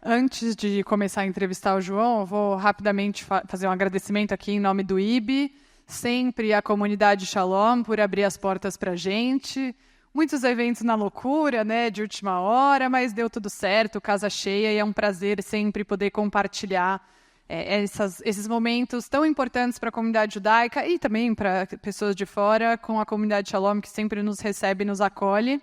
Antes de começar a entrevistar o João, eu vou rapidamente fazer um agradecimento aqui em nome do IB, sempre à comunidade Shalom por abrir as portas para a gente. Muitos eventos na loucura, né, de última hora, mas deu tudo certo, casa cheia, e é um prazer sempre poder compartilhar esses momentos tão importantes para a comunidade judaica e também para pessoas de fora, com a comunidade Shalom, que sempre nos recebe e nos acolhe.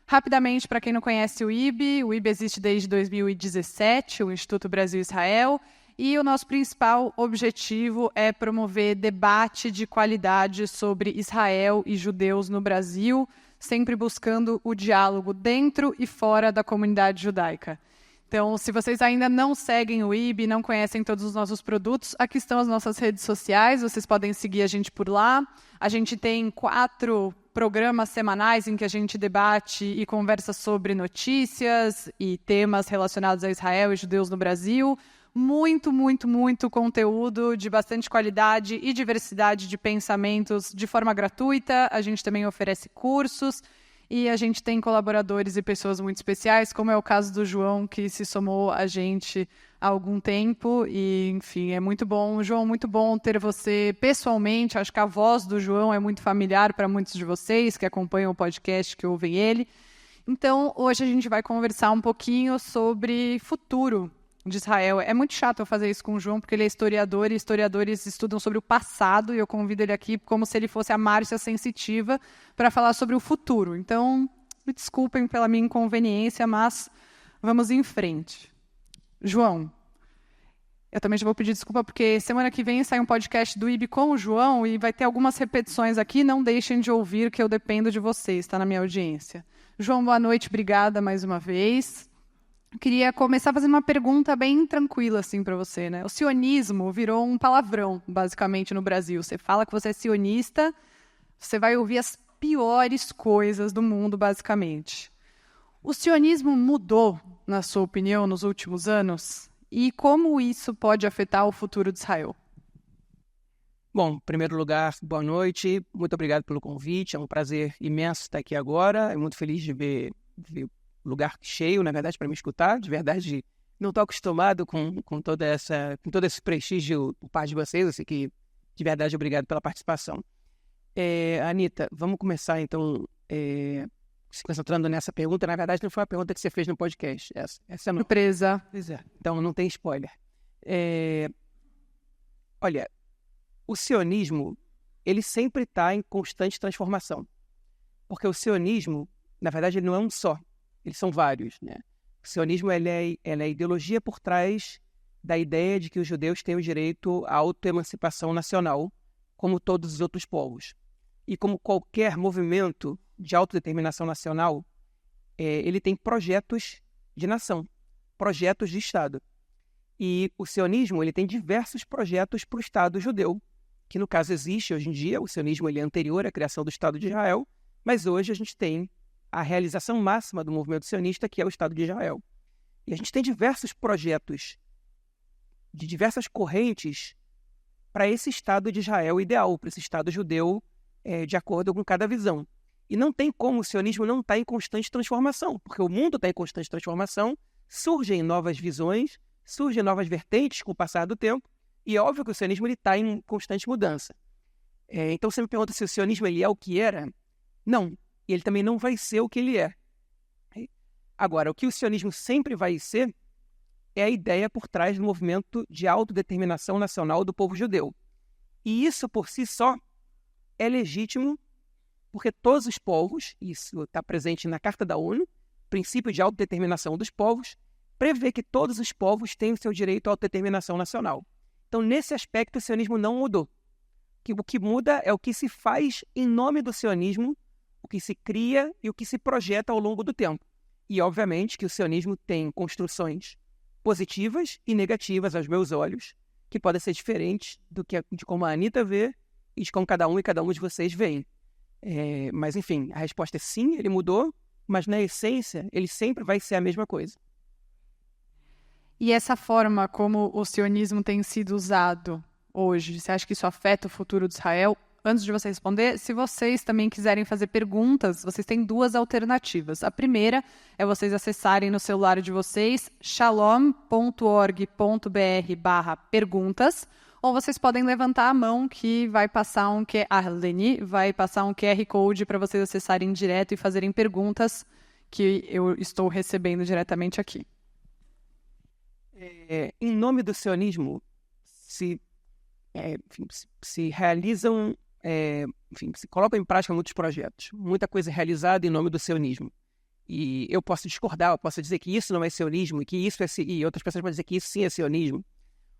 Rapidamente, para quem não conhece o IB existe desde 2017, o Instituto Brasil-Israel, e o nosso principal objetivo é promover debate de qualidade sobre Israel e judeus no Brasil, sempre buscando o diálogo dentro e fora da comunidade judaica. Então, se vocês ainda não seguem o IB, não conhecem todos os nossos produtos, aqui estão as nossas redes sociais, vocês podem seguir a gente por lá. A gente tem 4 programas semanais em que a gente debate e conversa sobre notícias e temas relacionados a Israel e judeus no Brasil. Muito, muito, muito conteúdo de bastante qualidade e diversidade de pensamentos de forma gratuita. A gente também oferece cursos e a gente tem colaboradores e pessoas muito especiais, como é o caso do João, que se somou a gente há algum tempo. E, enfim, é muito bom. João, muito bom ter você pessoalmente. Acho que a voz do João é muito familiar para muitos de vocês que acompanham o podcast, que ouvem ele. Então, hoje a gente vai conversar um pouquinho sobre futuro de Israel. É muito chato eu fazer isso com o João, porque ele é historiador e historiadores estudam sobre o passado, e eu convido ele aqui como se ele fosse a Márcia Sensitiva para falar sobre o futuro. Então, me desculpem pela minha inconveniência, mas vamos em frente. João, eu também já vou pedir desculpa, porque semana que vem sai um podcast do IB com o João e vai ter algumas repetições aqui. Não deixem de ouvir, que eu dependo de vocês, está na minha audiência. João, boa noite, obrigada mais uma vez. Eu queria começar fazendo uma pergunta bem tranquila assim para você, né? O sionismo virou um palavrão, basicamente, no Brasil. Você fala que você é sionista, você vai ouvir as piores coisas do mundo, basicamente. O sionismo mudou, na sua opinião, nos últimos anos? E como isso pode afetar o futuro de Israel? Bom, em primeiro lugar, boa noite. Muito obrigado pelo convite. É um prazer imenso estar aqui agora. Estou muito feliz de ver lugar cheio, na verdade, para me escutar. De verdade, não estou acostumado com todo esse prestígio por parte de vocês. Assim, que, de verdade, obrigado pela participação. Anita, vamos começar, então, se concentrando nessa pergunta. Na verdade, não foi uma pergunta que você fez no podcast. Essa não. Surpresa. Pois é. Então, não tem spoiler. Olha, o sionismo, ele sempre está em constante transformação. Porque o sionismo, na verdade, ele não é um só. Eles são vários, né? O sionismo ele é a ideologia por trás da ideia de que os judeus têm o direito à autoemancipação nacional, como todos os outros povos. E como qualquer movimento de autodeterminação nacional, ele tem projetos de nação, projetos de Estado. E o sionismo ele tem diversos projetos para o Estado judeu, que no caso existe hoje em dia. O sionismo ele é anterior à criação do Estado de Israel, mas hoje a gente tem a realização máxima do movimento sionista, que é o Estado de Israel. E a gente tem diversos projetos de diversas correntes para esse Estado de Israel ideal, para esse Estado judeu de acordo com cada visão. E não tem como o sionismo não estar em constante transformação, porque o mundo está em constante transformação, surgem novas visões, surgem novas vertentes com o passar do tempo, e é óbvio que o sionismo está em constante mudança. Então você me pergunta se o sionismo ele é o que era? Não. E ele também não vai ser o que ele é. Agora, o que o sionismo sempre vai ser é a ideia por trás do movimento de autodeterminação nacional do povo judeu. E isso, por si só, é legítimo, porque todos os povos, isso está presente na Carta da ONU, princípio de autodeterminação dos povos, prevê que todos os povos têm o seu direito à autodeterminação nacional. Então, nesse aspecto, o sionismo não mudou. O que muda é o que se faz em nome do sionismo, o que se cria e o que se projeta ao longo do tempo. E, obviamente, que o sionismo tem construções positivas e negativas aos meus olhos, que podem ser diferentes de como a Anita vê e de como cada um de vocês veem. Mas, enfim, a resposta é sim, ele mudou, mas, na essência, ele sempre vai ser a mesma coisa. E essa forma como o sionismo tem sido usado hoje, você acha que isso afeta o futuro de Israel? antes de você responder, se vocês também quiserem fazer perguntas, vocês têm duas alternativas. A primeira é vocês acessarem no celular de vocês shalom.org.br/perguntas, ou vocês podem levantar a mão que vai passar Leni vai passar um QR Code para vocês acessarem direto e fazerem perguntas que eu estou recebendo diretamente aqui. Em nome do sionismo, se realizam, se colocam em prática muitos projetos, muita coisa é realizada em nome do sionismo. E eu posso discordar, eu posso dizer que isso não é sionismo, e que isso é, e outras pessoas podem dizer que isso sim é sionismo.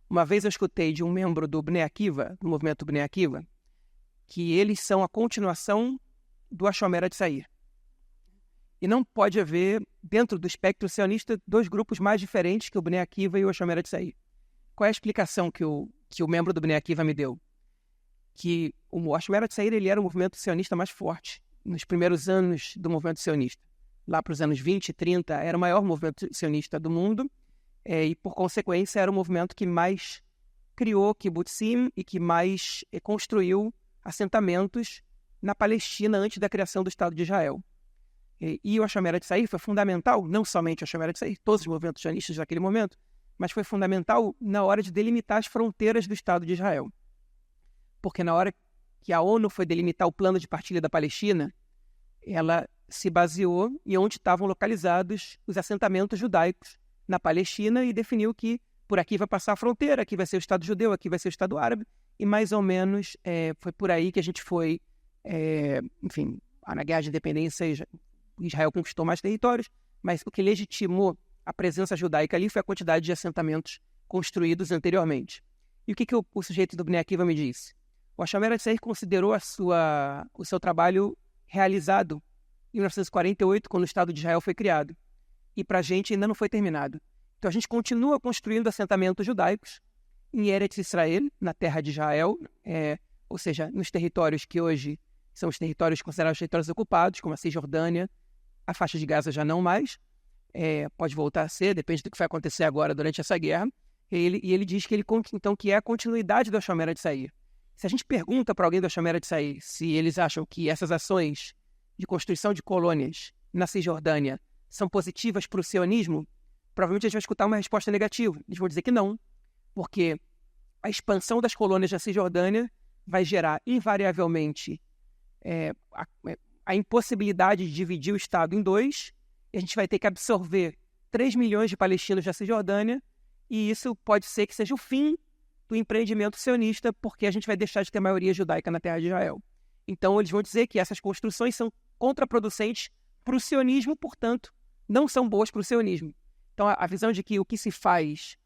Uma vez eu escutei de um membro do Bnei Akiva, do movimento Bnei Akiva, que eles são a continuação do Hashomer Hatzair. E não pode haver, dentro do espectro sionista, dois grupos mais diferentes que o Bnei Akiva e o Hashomer Hatzair. Qual é a explicação que o membro do Bnei Akiva me deu? Que o Hashomer Hatzair ele era o movimento sionista mais forte nos primeiros anos do movimento sionista. Lá para os anos 20 e 30, era o maior movimento sionista do mundo e, por consequência, era o movimento que mais criou kibbutzim e que mais construiu assentamentos na Palestina antes da criação do Estado de Israel. E o Hashomer Hatzair foi fundamental, não somente o Hashomer Hatzair, todos os movimentos sionistas daquele momento, mas foi fundamental na hora de delimitar as fronteiras do Estado de Israel. Porque na hora que a ONU foi delimitar o plano de partilha da Palestina, ela se baseou em onde estavam localizados os assentamentos judaicos na Palestina e definiu que por aqui vai passar a fronteira, aqui vai ser o Estado judeu, aqui vai ser o Estado árabe, e mais ou menos foi por aí que a gente foi, na Guerra de Independência, Israel conquistou mais territórios, mas o que legitimou a presença judaica ali foi a quantidade de assentamentos construídos anteriormente. E o que o sujeito do Bnei Akiva me disse? O Hashomer Hatzair considerou o seu trabalho realizado em 1948, quando o Estado de Israel foi criado. E para a gente ainda não foi terminado. Então a gente continua construindo assentamentos judaicos em Eretz Israel, na terra de Israel, ou seja, nos territórios que hoje são os territórios considerados territórios ocupados, como a Cisjordânia, a faixa de Gaza já não mais, pode voltar a ser, depende do que vai acontecer agora durante essa guerra. E ele diz que que é a continuidade do Hashomer Hatzair. Se a gente pergunta para alguém do Hashomer Hatzair se eles acham que essas ações de construção de colônias na Cisjordânia são positivas para o sionismo, provavelmente a gente vai escutar uma resposta negativa. Eles vão dizer que não, porque a expansão das colônias na Cisjordânia vai gerar invariavelmente a impossibilidade de dividir o Estado em dois, e a gente vai ter que absorver 3 milhões de palestinos da Cisjordânia, e isso pode ser que seja o fim do empreendimento sionista, porque a gente vai deixar de ter maioria judaica na terra de Israel. Então, eles vão dizer que essas construções são contraproducentes para o sionismo, portanto, não são boas para o sionismo. Então, a visão de que o que se faz...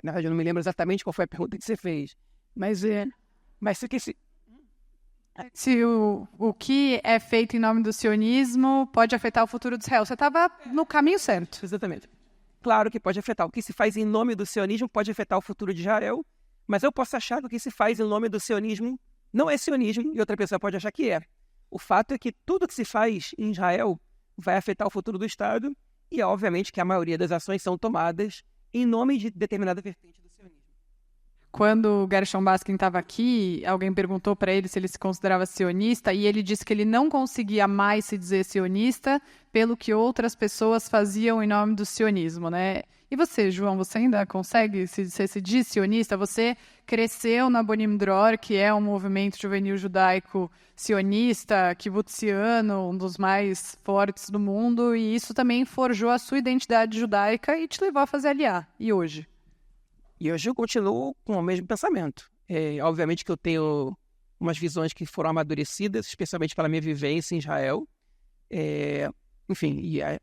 na verdade, eu não me lembro exatamente qual foi a pergunta que você fez, mas o que se... Se o que é feito em nome do sionismo pode afetar o futuro de Israel. Você estava no caminho certo. Exatamente. Claro que pode afetar. O que se faz em nome do sionismo pode afetar o futuro de Israel, mas eu posso achar que o que se faz em nome do sionismo não é sionismo e outra pessoa pode achar que é. O fato é que tudo que se faz em Israel vai afetar o futuro do Estado e, obviamente, que a maioria das ações são tomadas em nome de determinada vertente do sionismo. Quando o Gershon Baskin estava aqui, alguém perguntou para ele se ele se considerava sionista e ele disse que ele não conseguia mais se dizer sionista pelo que outras pessoas faziam em nome do sionismo, né? E você, João, você ainda consegue se diz sionista? Você cresceu na Bonim Dror, que é um movimento juvenil judaico sionista, kibbutziano, um dos mais fortes do mundo, e isso também forjou a sua identidade judaica e te levou a fazer aliá. E hoje? E hoje eu continuo com o mesmo pensamento. Obviamente que eu tenho umas visões que foram amadurecidas, especialmente pela minha vivência em Israel.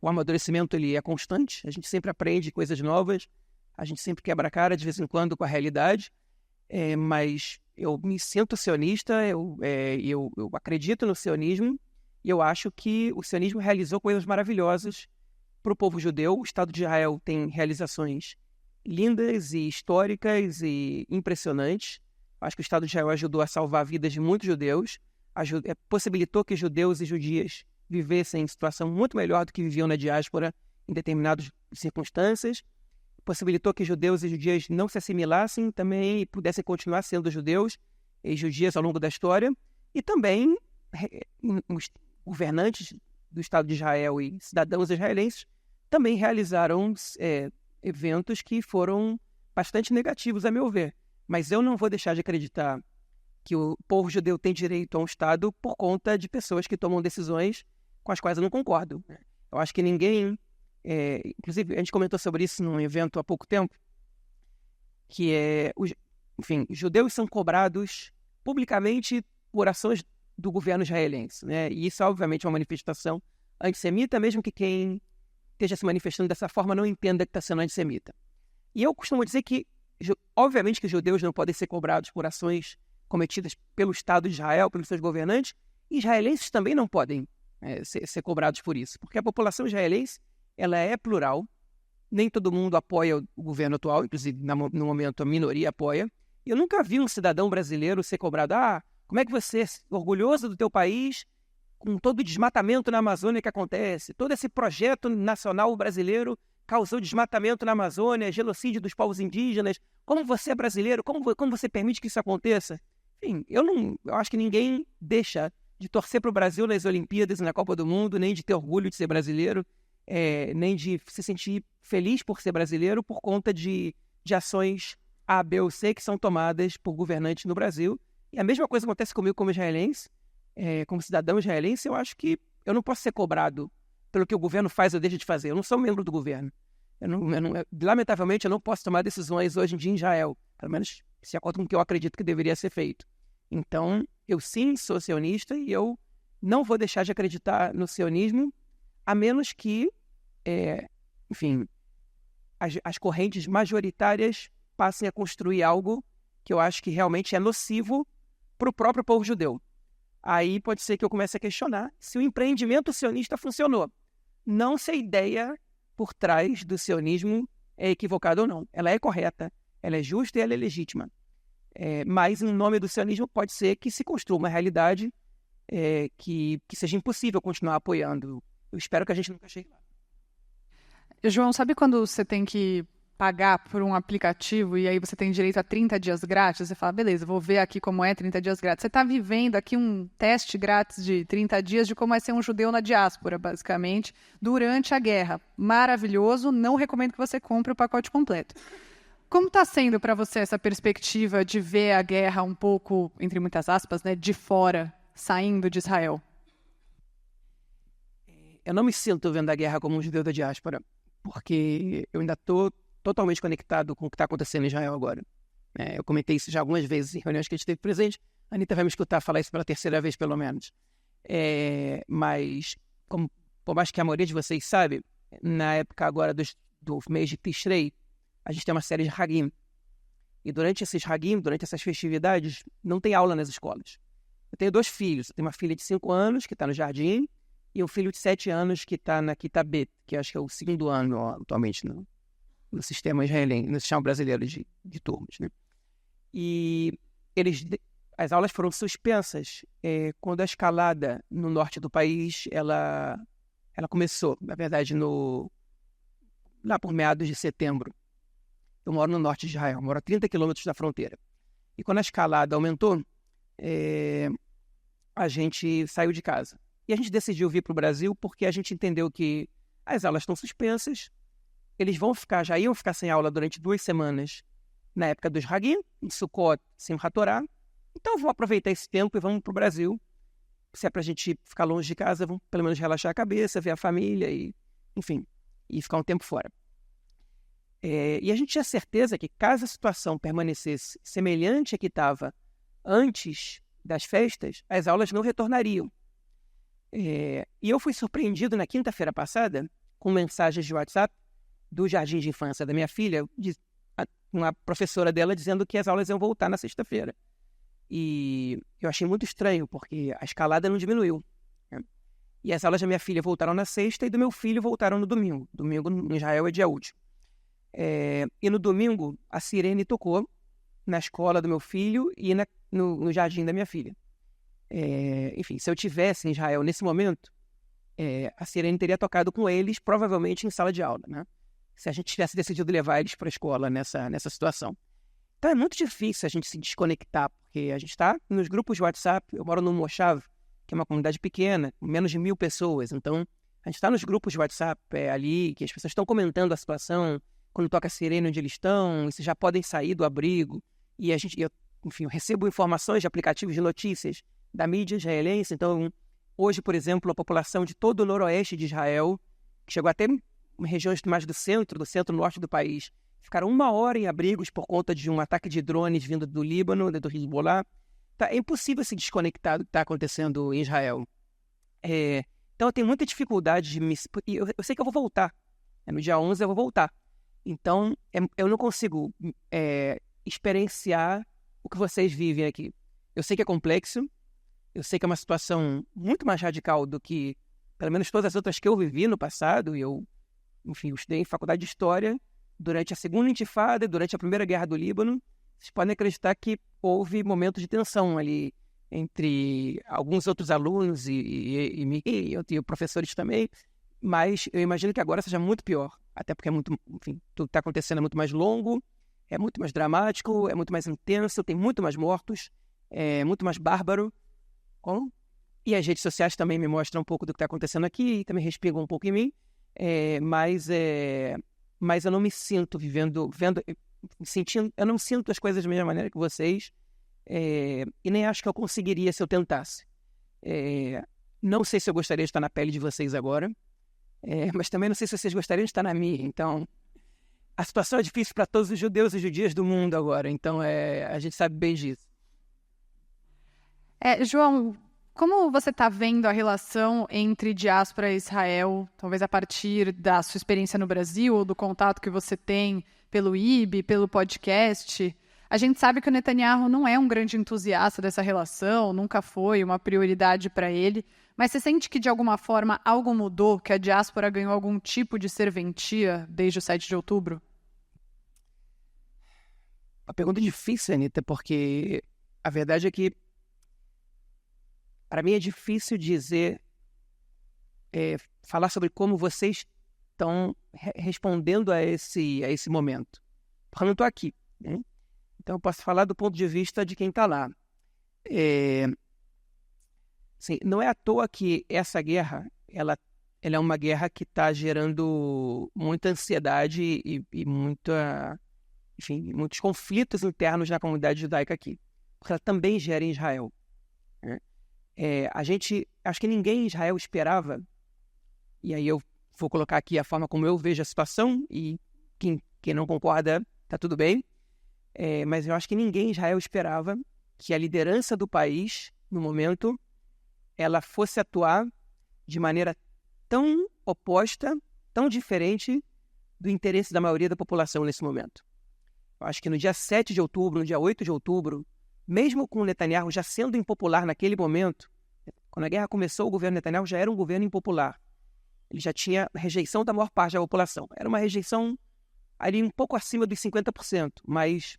O amadurecimento ele é constante. A gente sempre aprende coisas novas, a gente sempre quebra a cara de vez em quando com a realidade. Mas eu me sinto sionista, eu acredito no sionismo e eu acho que o sionismo realizou coisas maravilhosas para o povo judeu. O Estado de Israel tem realizações lindas e históricas e impressionantes. Acho que o Estado de Israel ajudou a salvar a vida de muitos judeus, possibilitou que judeus e judias vivessem em situação muito melhor do que viviam na diáspora em determinadas circunstâncias, possibilitou que judeus e judias não se assimilassem também e pudessem continuar sendo judeus judias ao longo da história, e também os governantes do Estado de Israel e cidadãos israelenses também realizaram eventos que foram bastante negativos, a meu ver. Mas eu não vou deixar de acreditar que o povo judeu tem direito a um Estado por conta de pessoas que tomam decisões com as quais eu não concordo. Eu acho que ninguém... inclusive, a gente comentou sobre isso num evento há pouco tempo, que enfim, judeus são cobrados publicamente por ações do governo israelense, né? E isso, obviamente, é uma manifestação antissemita, mesmo que quem esteja se manifestando dessa forma não entenda que está sendo antissemita. E eu costumo dizer que, obviamente, que os judeus não podem ser cobrados por ações cometidas pelo Estado de Israel, pelos seus governantes, e israelenses também não podem ser cobrados por isso, porque a população israelense ela é plural, nem todo mundo apoia o governo atual, inclusive no momento a minoria apoia. Eu nunca vi um cidadão brasileiro ser cobrado, como é que você é orgulhoso do teu país com todo o desmatamento na Amazônia que acontece, todo esse projeto nacional brasileiro causou desmatamento na Amazônia, genocídio dos povos indígenas, como você é brasileiro, como você permite que isso aconteça? Enfim, eu acho que ninguém deixa de torcer para o Brasil nas Olimpíadas e na Copa do Mundo, nem de ter orgulho de ser brasileiro, nem de se sentir feliz por ser brasileiro por conta de ações A, B ou C que são tomadas por governantes no Brasil. E a mesma coisa acontece comigo como israelense, como cidadão israelense. Eu acho que eu não posso ser cobrado pelo que o governo faz ou deixa de fazer. Eu não sou membro do governo. Lamentavelmente, eu não posso tomar decisões hoje em dia em Israel, pelo menos se acorda com o que eu acredito que deveria ser feito. Então, eu sim sou sionista e eu não vou deixar de acreditar no sionismo, a menos que, enfim, as correntes majoritárias passem a construir algo que eu acho que realmente é nocivo para o próprio povo judeu. Aí pode ser que eu comece a questionar se o empreendimento sionista funcionou. Não se a ideia por trás do sionismo é equivocada ou não. Ela é correta, ela é justa e ela é legítima. Mas, em nome do sionismo, pode ser que se construa uma realidade que seja impossível continuar apoiando. Eu espero que a gente nunca chegue lá. João, sabe quando você tem que pagar por um aplicativo e aí você tem direito a 30 dias grátis? Você fala, beleza, vou ver aqui como é 30 dias grátis. Você está vivendo aqui um teste grátis de 30 dias de como é ser um judeu na diáspora, basicamente, durante a guerra. Maravilhoso, não recomendo que você compre o pacote completo. Como está sendo para você essa perspectiva de ver a guerra um pouco, entre muitas aspas, né, de fora, saindo de Israel? Eu não me sinto vendo a guerra como um judeu da diáspora, porque eu ainda estou totalmente conectado com o que está acontecendo em Israel agora. Eu comentei isso já algumas vezes em reuniões que a gente teve presente. A Anitta vai me escutar falar isso pela terceira vez, pelo menos. Mas, por mais que a maioria de vocês sabe, na época agora do mês de Tishrei, a gente tem uma série de Hagim. E durante esses Hagim, durante essas festividades, não tem aula nas escolas. Eu tenho 2 filhos. Eu tenho uma filha de 5 anos, que está no jardim, e um filho de 7 anos, que está na Kita Bet, que acho que é o 2º ano atualmente no sistema israelense, no sistema brasileiro de turmas, né? E as aulas foram suspensas quando a escalada no norte do país, ela começou, na verdade, lá por meados de setembro. Eu moro no norte de Israel, moro a 30 quilômetros da fronteira. E quando a escalada aumentou, a gente saiu de casa. E a gente decidiu vir para o Brasil porque a gente entendeu que as aulas estão suspensas, eles já iam ficar sem aula durante 2 semanas na época dos Hagim, em Sukkot, Simchat Torah. Então vamos aproveitar esse tempo e vamos para o Brasil. Se é para a gente ficar longe de casa, vamos pelo menos relaxar a cabeça, ver a família e, enfim, e ficar um tempo fora. E a gente tinha certeza que caso a situação permanecesse semelhante à que estava antes das festas, as aulas não retornariam. E eu fui surpreendido na quinta-feira passada com mensagens de WhatsApp do jardim de infância da minha filha, uma professora dela dizendo que as aulas iam voltar na sexta-feira. E eu achei muito estranho, porque a escalada não diminuiu, né? E as aulas da minha filha voltaram na sexta e do meu filho voltaram no domingo. Domingo em Israel é dia útil. E no domingo, a sirene tocou na escola do meu filho e no jardim da minha filha. Enfim, se eu tivesse em Israel nesse momento, a sirene teria tocado com eles, provavelmente em sala de aula, né? Se a gente tivesse decidido levar eles para a escola nessa situação. Então é muito difícil a gente se desconectar, porque a gente está nos grupos de WhatsApp. Eu moro no Moshav, que é uma comunidade pequena, com menos de 1.000 pessoas. Então, a gente está nos grupos de WhatsApp ali, que as pessoas estão comentando a situação, quando toca a sirene onde eles estão, e se já podem sair do abrigo. E eu recebo informações de aplicativos de notícias da mídia israelense. Então, hoje, por exemplo, a população de todo o noroeste de Israel, que chegou até regiões mais do centro-norte do país, ficaram 1 hora em abrigos por conta de um ataque de drones vindo do Líbano, do Hezbollah. É impossível se desconectar do que está acontecendo em Israel. Então, eu tenho muita dificuldade de me... Eu sei que eu vou voltar. No dia 11 eu vou voltar. Então, eu não consigo experienciar o que vocês vivem aqui. Eu sei que é complexo. Eu sei que é uma situação muito mais radical do que, pelo menos, todas as outras que eu vivi no passado. Eu estudei em faculdade de História durante a Segunda Intifada, durante a Primeira Guerra do Líbano. Vocês podem acreditar que houve momentos de tensão ali entre alguns outros alunos e professores também, mas eu imagino que agora seja muito pior, até porque tudo que está acontecendo é muito mais longo, é muito mais dramático, é muito mais intenso, tem muito mais mortos, é muito mais bárbaro. E as redes sociais também me mostram um pouco do que está acontecendo aqui, e também respingam um pouco em mim, mas eu não me sinto eu não sinto as coisas da mesma maneira que vocês, e nem acho que eu conseguiria se eu tentasse. Não sei se eu gostaria de estar na pele de vocês agora, mas também não sei se vocês gostariam de estar na minha. Então, a situação é difícil para todos os judeus e judias do mundo agora, então a gente sabe bem disso. João, como você está vendo a relação entre diáspora e Israel, talvez a partir da sua experiência no Brasil ou do contato que você tem pelo IB, pelo podcast? A gente sabe que o Netanyahu não é um grande entusiasta dessa relação, nunca foi uma prioridade para ele, mas você sente que de alguma forma algo mudou, que a diáspora ganhou algum tipo de serventia desde o 7 de outubro? Uma pergunta difícil, Anitta, porque a verdade é que para mim é difícil falar sobre como vocês estão respondendo a esse momento. Porque eu não estou aqui, né? Então eu posso falar do ponto de vista de quem está lá. Não é à toa que essa guerra ela é uma guerra que está gerando muita ansiedade e muitos conflitos internos na comunidade judaica aqui. Porque ela também gera em Israel, né? Acho que ninguém em Israel esperava, e aí eu vou colocar aqui a forma como eu vejo a situação, e quem não concorda, tá tudo bem, mas eu acho que ninguém em Israel esperava que a liderança do país, no momento, ela fosse atuar de maneira tão oposta, tão diferente do interesse da maioria da população nesse momento. Eu acho que no dia 7 de outubro, no dia 8 de outubro, mesmo com o Netanyahu já sendo impopular naquele momento, quando a guerra começou, o governo Netanyahu já era um governo impopular. Ele já tinha rejeição da maior parte da população. Era uma rejeição ali um pouco acima dos 50%, mas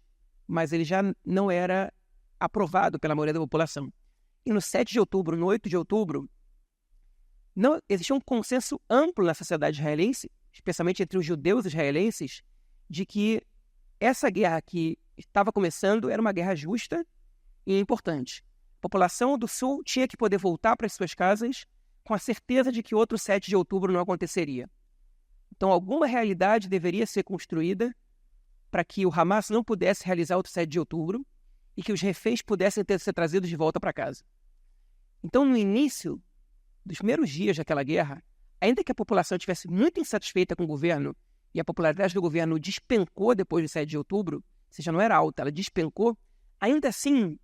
ele já não era aprovado pela maioria da população. E no 7 de outubro, no 8 de outubro, não existia um consenso amplo na sociedade israelense, especialmente entre os judeus israelenses, de que essa guerra que estava começando era uma guerra justa e importante. A população do Sul tinha que poder voltar para as suas casas com a certeza de que outro 7 de outubro não aconteceria. Então, alguma realidade deveria ser construída para que o Hamas não pudesse realizar outro 7 de outubro e que os reféns pudessem ser trazidos de volta para casa. Então, no início dos primeiros dias daquela guerra, ainda que a população estivesse muito insatisfeita com o governo e a popularidade do governo despencou depois do 7 de outubro, ou seja, não era alta, ela despencou, ainda assim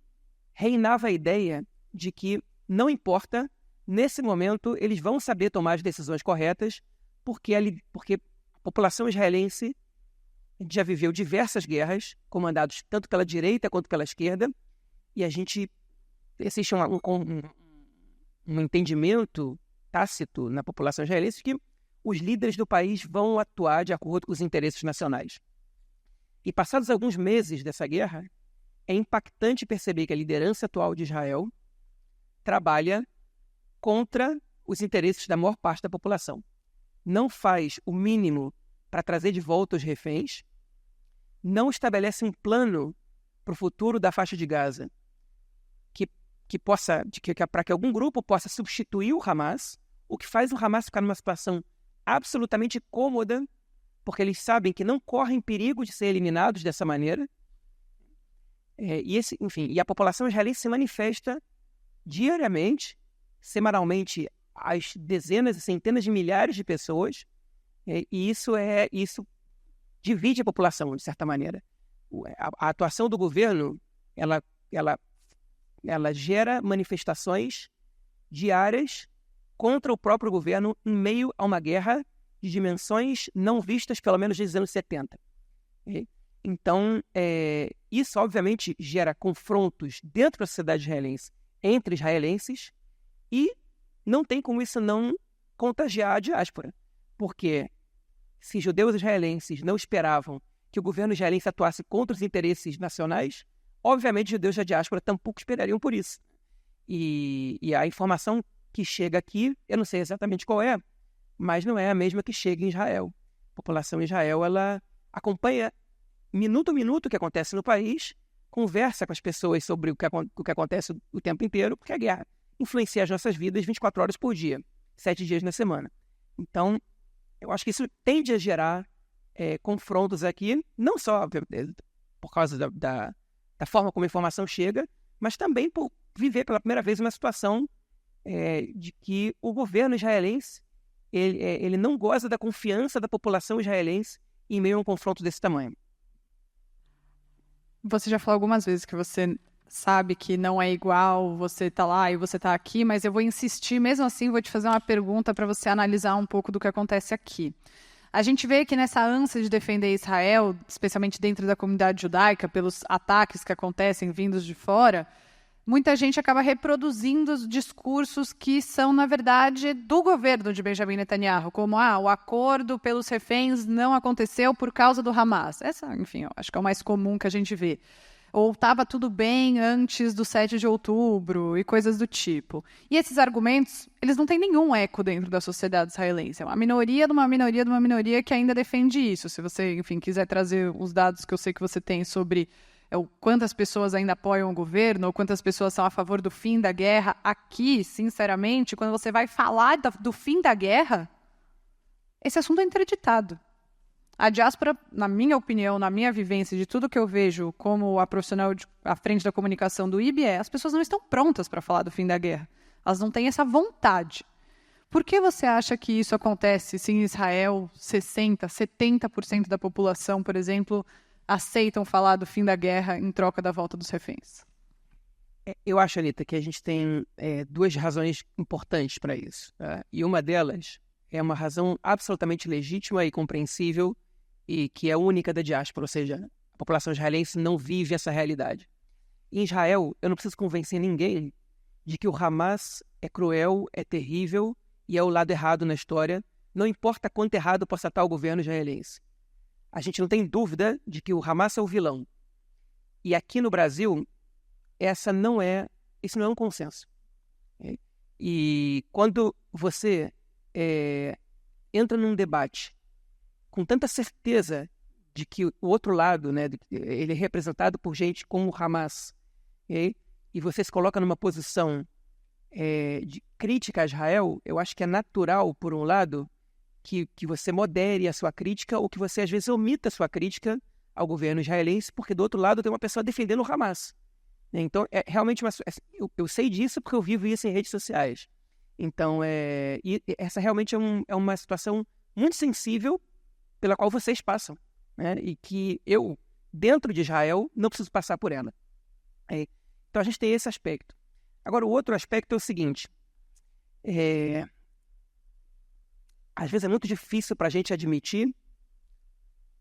reinava a ideia de que não importa, nesse momento eles vão saber tomar as decisões corretas, porque a população israelense já viveu diversas guerras, comandadas tanto pela direita quanto pela esquerda, e existe um entendimento tácito na população israelense que os líderes do país vão atuar de acordo com os interesses nacionais. E passados alguns meses dessa guerra, é impactante perceber que a liderança atual de Israel trabalha contra os interesses da maior parte da população. Não faz o mínimo para trazer de volta os reféns, não estabelece um plano para o futuro da faixa de Gaza, para que algum grupo possa substituir o Hamas, o que faz o Hamas ficar numa situação absolutamente cômoda, porque eles sabem que não correm perigo de ser eliminados dessa maneira. E a população israelense se manifesta diariamente, semanalmente, às dezenas e centenas de milhares de pessoas, e isso divide a população, de certa maneira. A atuação do governo, ela gera manifestações diárias contra o próprio governo em meio a uma guerra de dimensões não vistas, pelo menos desde os anos 70. Então, isso obviamente gera confrontos dentro da sociedade israelense, entre israelenses, e não tem como isso não contagiar a diáspora. Porque se judeus israelenses não esperavam que o governo israelense atuasse contra os interesses nacionais, obviamente judeus da diáspora tampouco esperariam por isso. E a informação que chega aqui, eu não sei exatamente qual é, mas não é a mesma que chega em Israel. A população em Israel, ela acompanha minuto a minuto o que acontece no país, conversa com as pessoas sobre o que acontece o tempo inteiro, porque a guerra influencia as nossas vidas 24 horas por dia, 7 dias na semana. Então, eu acho que isso tende a gerar confrontos aqui, não só por causa da forma como a informação chega, mas também por viver pela primeira vez uma situação de que o governo israelense ele não goza da confiança da população israelense em meio a um confronto desse tamanho. Você já falou algumas vezes que você sabe que não é igual, você está lá e você está aqui, mas eu vou insistir, mesmo assim, vou te fazer uma pergunta para você analisar um pouco do que acontece aqui. A gente vê que nessa ânsia de defender Israel, especialmente dentro da comunidade judaica, pelos ataques que acontecem vindos de fora, muita gente acaba reproduzindo os discursos que são, na verdade, do governo de Benjamin Netanyahu, como o acordo pelos reféns não aconteceu por causa do Hamas. Essa, enfim, eu acho que é o mais comum que a gente vê. Ou estava tudo bem antes do 7 de outubro e coisas do tipo. E esses argumentos, eles não têm nenhum eco dentro da sociedade israelense. É uma minoria de uma minoria de uma minoria que ainda defende isso. Se você, enfim, quiser trazer os dados que eu sei que você tem sobre quantas pessoas ainda apoiam o governo ou quantas pessoas são a favor do fim da guerra, aqui, sinceramente, quando você vai falar do fim da guerra, esse assunto é interditado. A diáspora, na minha opinião, na minha vivência, de tudo que eu vejo como a profissional à frente da comunicação do IB, as pessoas não estão prontas para falar do fim da guerra. Elas não têm essa vontade. Por que você acha que isso acontece se em Israel 60%, 70% da população, por exemplo, aceitam falar do fim da guerra em troca da volta dos reféns? Eu acho, Anita, que a gente tem duas razões importantes para isso. Tá? E uma delas é uma razão absolutamente legítima e compreensível e que é única da diáspora, ou seja, a população israelense não vive essa realidade. Em Israel, eu não preciso convencer ninguém de que o Hamas é cruel, é terrível e é o lado errado na história, não importa quanto errado possa estar o governo israelense. A gente não tem dúvida de que o Hamas é o vilão. E aqui no Brasil, isso não é um consenso. E quando você entra num debate com tanta certeza de que o outro lado, né, ele é representado por gente como o Hamas, e você se coloca numa posição de crítica a Israel, eu acho que é natural, por um lado, que você modere a sua crítica ou que você, às vezes, omita a sua crítica ao governo israelense, porque do outro lado tem uma pessoa defendendo o Hamas. Então, é realmente eu sei disso porque eu vivo isso em redes sociais. Então, essa realmente é uma situação muito sensível pela qual vocês passam, né? E que eu, dentro de Israel, não preciso passar por ela. Então, a gente tem esse aspecto. Agora, o outro aspecto é o seguinte. Às vezes é muito difícil para a gente admitir,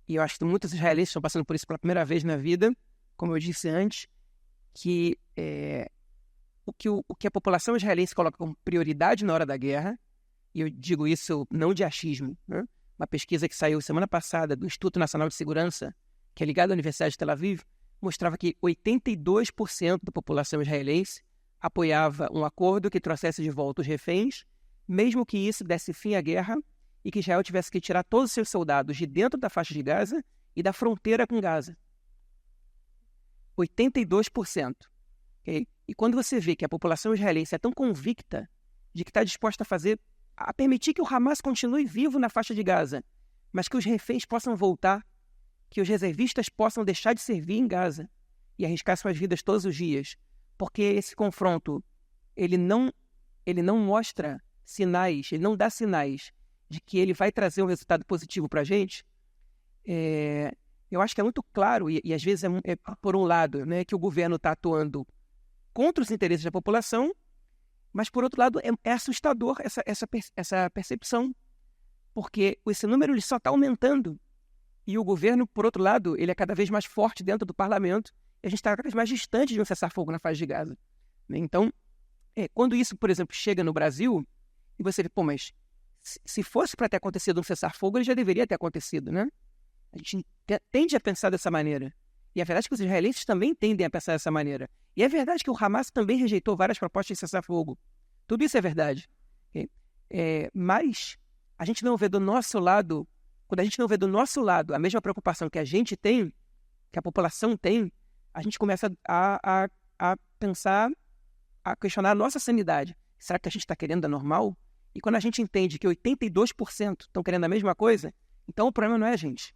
e eu acho que muitos israelenses estão passando por isso pela primeira vez na vida, como eu disse antes, que o que a população israelense coloca como prioridade na hora da guerra, e eu digo isso não de achismo, né? Uma pesquisa que saiu semana passada do Instituto Nacional de Segurança, que é ligado à Universidade de Tel Aviv, mostrava que 82% da população israelense apoiava um acordo que trouxesse de volta os reféns, mesmo que isso desse fim à guerra e que Israel tivesse que tirar todos os seus soldados de dentro da faixa de Gaza e da fronteira com Gaza. 82%. Okay? E quando você vê que a população israelense é tão convicta de que está disposta a permitir que o Hamas continue vivo na faixa de Gaza, mas que os reféns possam voltar, que os reservistas possam deixar de servir em Gaza e arriscar suas vidas todos os dias, porque esse confronto ele não mostra sinais, ele não dá sinais de que ele vai trazer um resultado positivo para a gente. Eu acho que é muito claro, e às vezes por um lado, né, que o governo está atuando contra os interesses da população, mas por outro lado é assustador essa percepção, porque esse número ele só está aumentando. E o governo, por outro lado, ele é cada vez mais forte dentro do parlamento, e a gente está cada vez mais distante de um cessar-fogo na faixa de Gaza. Então, quando isso, por exemplo, chega no Brasil, e você vê, mas se fosse para ter acontecido um cessar-fogo, ele já deveria ter acontecido, né? A gente tende a pensar dessa maneira. E a verdade é que os israelenses também tendem a pensar dessa maneira. E é verdade que o Hamas também rejeitou várias propostas de cessar-fogo. Tudo isso é verdade. Okay? Mas a gente não vê do nosso lado, quando a gente não vê do nosso lado a mesma preocupação que a gente tem, que a população tem, a gente começa a pensar, a questionar a nossa sanidade. Será que a gente está querendo a normal? E quando a gente entende que 82% estão querendo a mesma coisa, então o problema não é a gente.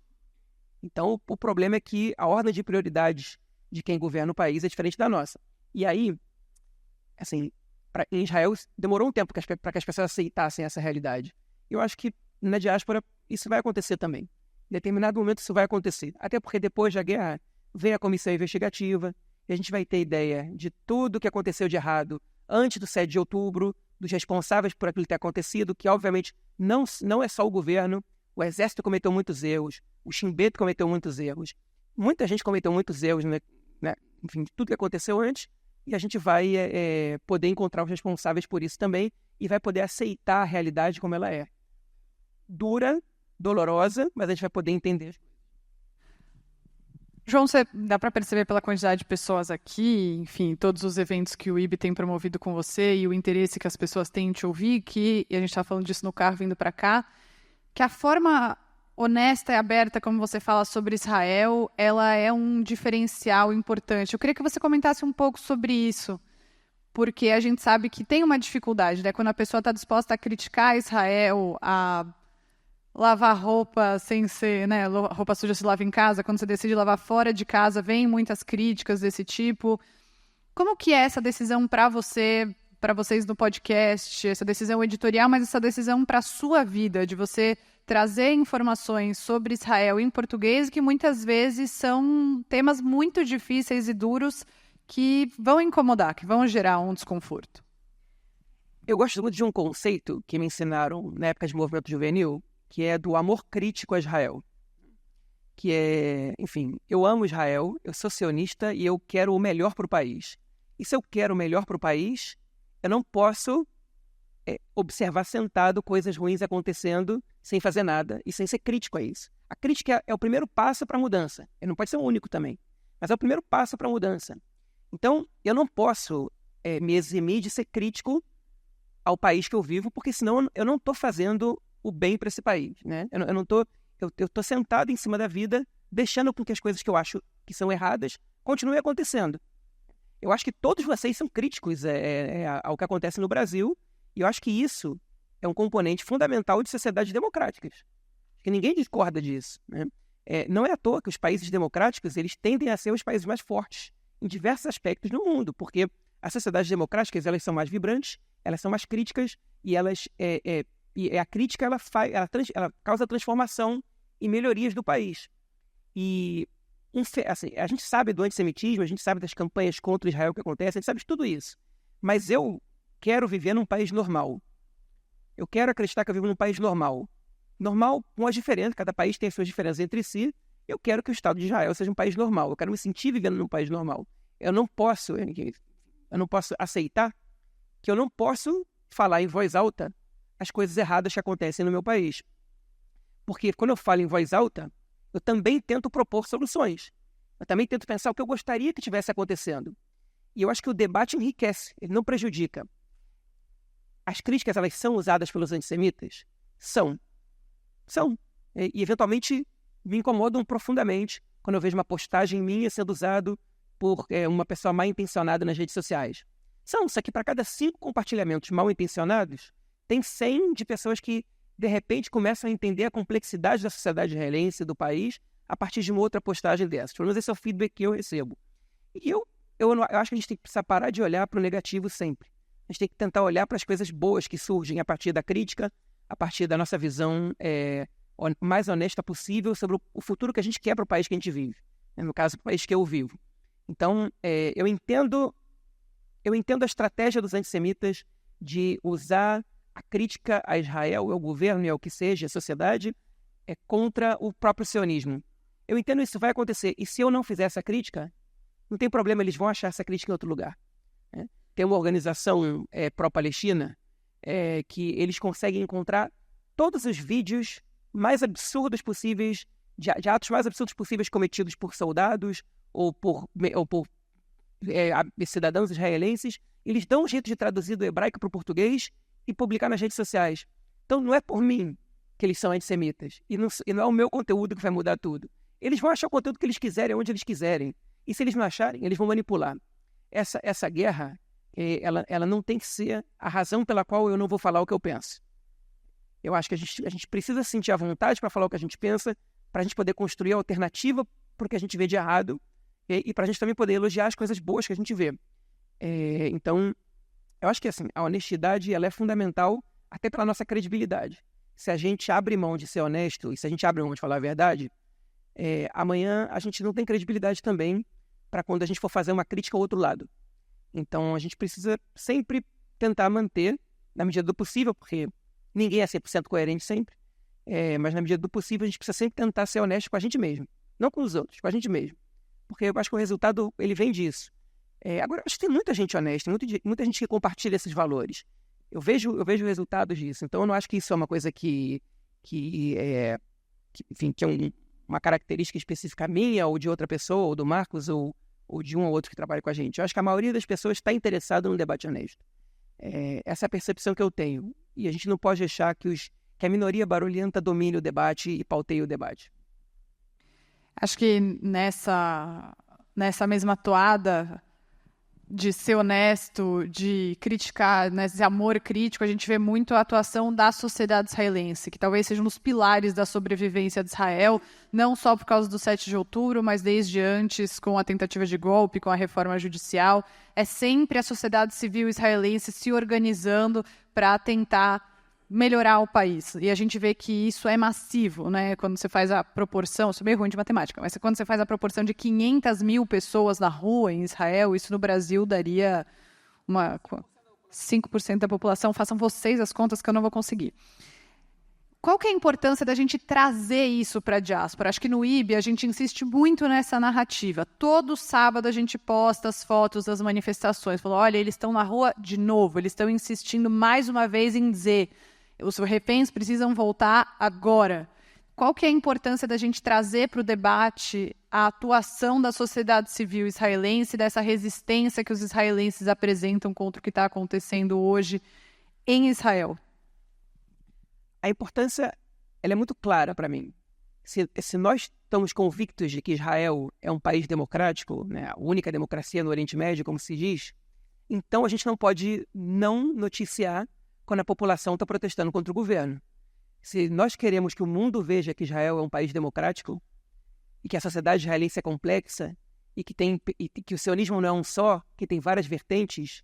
Então o problema é que a ordem de prioridades de quem governa o país é diferente da nossa. E aí, assim, em Israel demorou um tempo para que as pessoas aceitassem essa realidade. Eu acho que na diáspora isso vai acontecer também. Em determinado momento isso vai acontecer. Até porque depois da guerra vem a comissão investigativa e a gente vai ter ideia de tudo o que aconteceu de errado antes do 7 de outubro, dos responsáveis por aquilo ter acontecido, que obviamente não é só o governo. O exército cometeu muitos erros, o Shin Bet cometeu muitos erros, muita gente cometeu muitos erros, né? Enfim, tudo que aconteceu antes, e a gente vai poder encontrar os responsáveis por isso também e vai poder aceitar a realidade como ela é. Dura, dolorosa, mas a gente vai poder entender. João, dá para perceber pela quantidade de pessoas aqui, enfim, todos os eventos que o IB tem promovido com você e o interesse que as pessoas têm em te ouvir, e a gente está falando disso no carro vindo para cá, que a forma honesta e aberta como você fala sobre Israel, ela é um diferencial importante. Eu queria que você comentasse um pouco sobre isso, porque a gente sabe que tem uma dificuldade, né? Quando a pessoa está disposta a criticar Israel, a lavar roupa sem ser, né? Roupa suja se lava em casa, quando você decide lavar fora de casa, vem muitas críticas desse tipo. Como que é essa decisão para você, para vocês no podcast, essa decisão editorial, mas essa decisão para a sua vida, de você trazer informações sobre Israel em português, que muitas vezes são temas muito difíceis e duros que vão incomodar, que vão gerar um desconforto? Eu gosto muito de um conceito que me ensinaram na época de movimento juvenil, que é do amor crítico a Israel. Que é, enfim, eu amo Israel, eu sou sionista e eu quero o melhor para o país. E se eu quero o melhor para o país, eu não posso observar sentado coisas ruins acontecendo sem fazer nada e sem ser crítico a isso. A crítica é o primeiro passo para a mudança. Ele não pode ser o único também, mas é o primeiro passo para a mudança. Então, eu não posso me eximir de ser crítico ao país que eu vivo, porque senão eu não estou fazendo o bem para esse país, né? Eu estou sentado em cima da vida, deixando com que as coisas que eu acho que são erradas continuem acontecendo. Eu acho que todos vocês são críticos ao que acontece no Brasil, e eu acho que isso é um componente fundamental de sociedades democráticas. Acho que ninguém discorda disso, né? Não é à toa que os países democráticos eles tendem a ser os países mais fortes em diversos aspectos no mundo, porque as sociedades democráticas elas são mais vibrantes, elas são mais críticas, e a crítica ela causa transformação e melhorias do país. E assim, a gente sabe do antissemitismo, a gente sabe das campanhas contra Israel que acontecem, a gente sabe de tudo isso. Mas eu quero viver num país normal. Eu quero acreditar que eu vivo num país normal. Normal com as diferenças, cada país tem as suas diferenças entre si. Eu quero que o Estado de Israel seja um país normal. Eu quero me sentir vivendo num país normal. Eu não posso aceitar que eu não posso falar em voz alta as coisas erradas que acontecem no meu país. Porque quando eu falo em voz alta, eu também tento propor soluções. Eu também tento pensar o que eu gostaria que tivesse acontecendo. E eu acho que o debate enriquece, ele não prejudica. As críticas, elas são usadas pelos antissemitas? São. E eventualmente, me incomodam profundamente quando eu vejo uma postagem minha sendo usado por uma pessoa mal intencionada nas redes sociais. Só que para cada 5 compartilhamentos mal intencionados, tem 100 de pessoas que, de repente, começam a entender a complexidade da sociedade israelense, do país, a partir de uma outra postagem dessas. Pelo menos esse é o feedback que eu recebo. E eu acho que a gente tem que precisar parar de olhar para o negativo sempre. A gente tem que tentar olhar para as coisas boas que surgem a partir da crítica, a partir da nossa visão mais honesta possível sobre o futuro que a gente quer para o país que a gente vive. No caso, o país que eu vivo. Então, eu entendo a estratégia dos antissemitas de usar a crítica a Israel, ao governo e ao que seja, a sociedade, contra o próprio sionismo. Eu entendo isso vai acontecer. E se eu não fizer essa crítica, não tem problema, eles vão achar essa crítica em outro lugar. Né? Tem uma organização pró-Palestina que eles conseguem encontrar todos os vídeos mais absurdos possíveis, de atos mais absurdos possíveis cometidos por soldados ou por cidadãos israelenses. Eles dão um jeito de traduzir do hebraico para o português e publicar nas redes sociais. Então não é por mim que eles são antissemitas. E não é o meu conteúdo que vai mudar tudo. Eles vão achar o conteúdo que eles quiserem, onde eles quiserem. E se eles não acharem, eles vão manipular. Essa guerra, ela não tem que ser a razão pela qual eu não vou falar o que eu penso. Eu acho que a gente precisa sentir a vontade para falar o que a gente pensa, para a gente poder construir a alternativa para o que a gente vê de errado e para a gente também poder elogiar as coisas boas que a gente vê. Então, eu acho que assim, a honestidade ela é fundamental até pela nossa credibilidade. Se a gente abre mão de ser honesto e se a gente abre mão de falar a verdade, amanhã a gente não tem credibilidade também para quando a gente for fazer uma crítica ao outro lado. Então, a gente precisa sempre tentar manter, na medida do possível, porque ninguém é 100% coerente sempre, mas na medida do possível a gente precisa sempre tentar ser honesto com a gente mesmo. Não com os outros, com a gente mesmo. Porque eu acho que o resultado ele vem disso. Agora, eu acho que tem muita gente honesta, muita gente que compartilha esses valores. Eu vejo resultados disso. Então, eu não acho que isso é uma coisa que é uma característica específica minha, ou de outra pessoa, ou do Marcos, ou de um ou outro que trabalha com a gente. Eu acho que a maioria das pessoas está interessada num debate honesto. Essa é a percepção que eu tenho. E a gente não pode deixar que a minoria barulhenta domine o debate e pauteie o debate. Acho que nessa mesma toada de ser honesto, de criticar, nesse amor crítico, a gente vê muito a atuação da sociedade israelense, que talvez seja um dos pilares da sobrevivência de Israel, não só por causa do 7 de outubro, mas desde antes, com a tentativa de golpe, com a reforma judicial. É sempre a sociedade civil israelense se organizando para tentar melhorar o país. E a gente vê que isso é massivo, né? Quando você faz a proporção, sou meio ruim de matemática, mas quando você faz a proporção de 500 mil pessoas na rua em Israel, isso no Brasil daria 5% da população. Façam vocês as contas que eu não vou conseguir. Qual que é a importância da gente trazer isso para a diáspora? Acho que no IB a gente insiste muito nessa narrativa. Todo sábado a gente posta as fotos das manifestações. Falou, olha, eles estão na rua de novo, eles estão insistindo mais uma vez em dizer os reféns precisam voltar agora. Qual que é a importância da gente trazer para o debate a atuação da sociedade civil israelense, dessa resistência que os israelenses apresentam contra o que está acontecendo hoje em Israel? A importância ela é muito clara para mim. Se nós estamos convictos de que Israel é um país democrático, né, a única democracia no Oriente Médio, como se diz, então a gente não pode não noticiar quando a população está protestando contra o governo. Se nós queremos que o mundo veja que Israel é um país democrático e que a sociedade israelense é complexa e que o sionismo não é um só, que tem várias vertentes,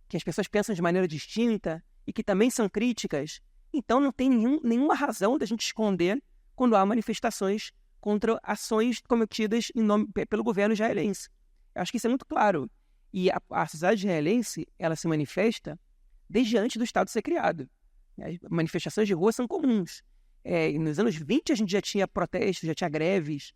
que as pessoas pensam de maneira distinta e que também são críticas, então não tem nenhuma razão da gente esconder quando há manifestações contra ações cometidas pelo governo israelense. Eu acho que isso é muito claro. E a sociedade israelense ela se manifesta desde antes do Estado ser criado. As manifestações de rua são comuns. Nos anos 20 a gente já tinha protestos, já tinha greves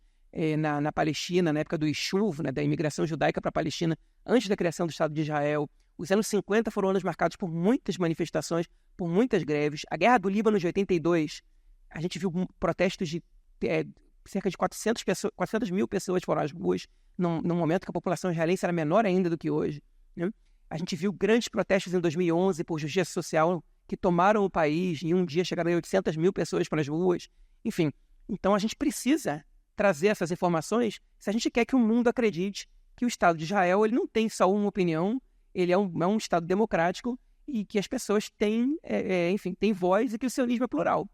na Palestina, na época do Ishuv, né, da imigração judaica para a Palestina, antes da criação do Estado de Israel. Os anos 50 foram anos marcados por muitas manifestações, por muitas greves. A Guerra do Líbano de 82, a gente viu protestos de cerca de 400 mil pessoas foram às ruas, num momento que a população israelense era menor ainda do que hoje, né? A gente viu grandes protestos em 2011 por justiça social que tomaram o país e em um dia chegaram a 800 mil pessoas para as ruas. Enfim, então a gente precisa trazer essas informações se a gente quer que o mundo acredite que o Estado de Israel ele não tem só uma opinião, ele é um Estado democrático e que as pessoas têm, enfim, têm voz e que o sionismo é plural.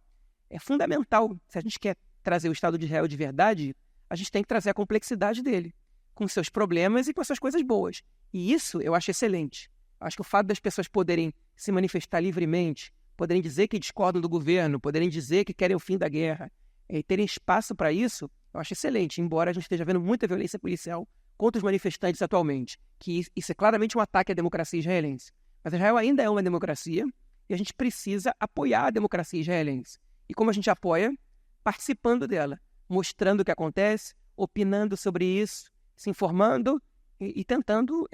É fundamental. Se a gente quer trazer o Estado de Israel de verdade, a gente tem que trazer a complexidade dele, com seus problemas e com as suas coisas boas. E isso eu acho excelente. Acho que o fato das pessoas poderem se manifestar livremente, poderem dizer que discordam do governo, poderem dizer que querem o fim da guerra, e terem espaço para isso, eu acho excelente, embora a gente esteja vendo muita violência policial contra os manifestantes atualmente, que isso é claramente um ataque à democracia israelense. Mas Israel ainda é uma democracia e a gente precisa apoiar a democracia israelense. E como a gente apoia? Participando dela, mostrando o que acontece, opinando sobre isso, se informando e tentando,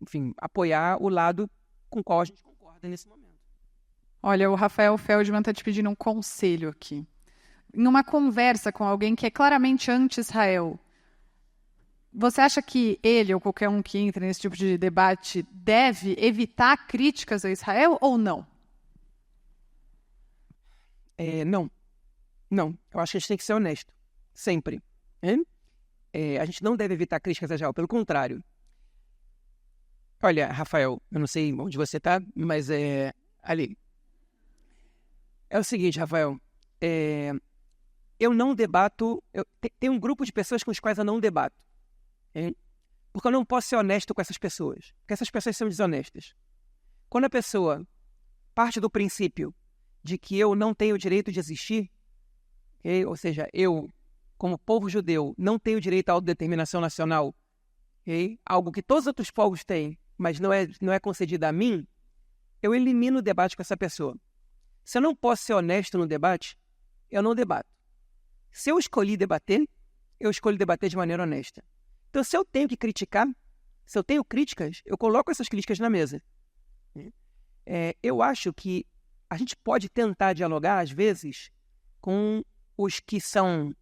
enfim, apoiar o lado com o qual a gente concorda nesse momento. Olha, o Rafael Feldman está te pedindo um conselho aqui. Em uma conversa com alguém que é claramente anti-Israel, você acha que ele ou qualquer um que entre nesse tipo de debate deve evitar críticas a Israel ou não? Não. Não. Eu acho que a gente tem que ser honesto. Sempre. A gente não deve evitar críticas a Israel. Pelo contrário. Olha, Rafael, eu não sei onde você está, mas ali. É o seguinte, Rafael. Eu não debato... Tem um grupo de pessoas com os quais eu não debato. Porque eu não posso ser honesto com essas pessoas. Porque essas pessoas são desonestas. Quando a pessoa parte do princípio de que eu não tenho o direito de existir, ou seja, eu, como povo judeu, não tenho direito à autodeterminação nacional, algo que todos os outros povos têm, mas não é concedido a mim, eu elimino o debate com essa pessoa. Se eu não posso ser honesto no debate, eu não debato. Se eu escolhi debater, eu escolho debater de maneira honesta. Então, se eu tenho que criticar, se eu tenho críticas, eu coloco essas críticas na mesa. Eu acho que a gente pode tentar dialogar, às vezes, com os que são,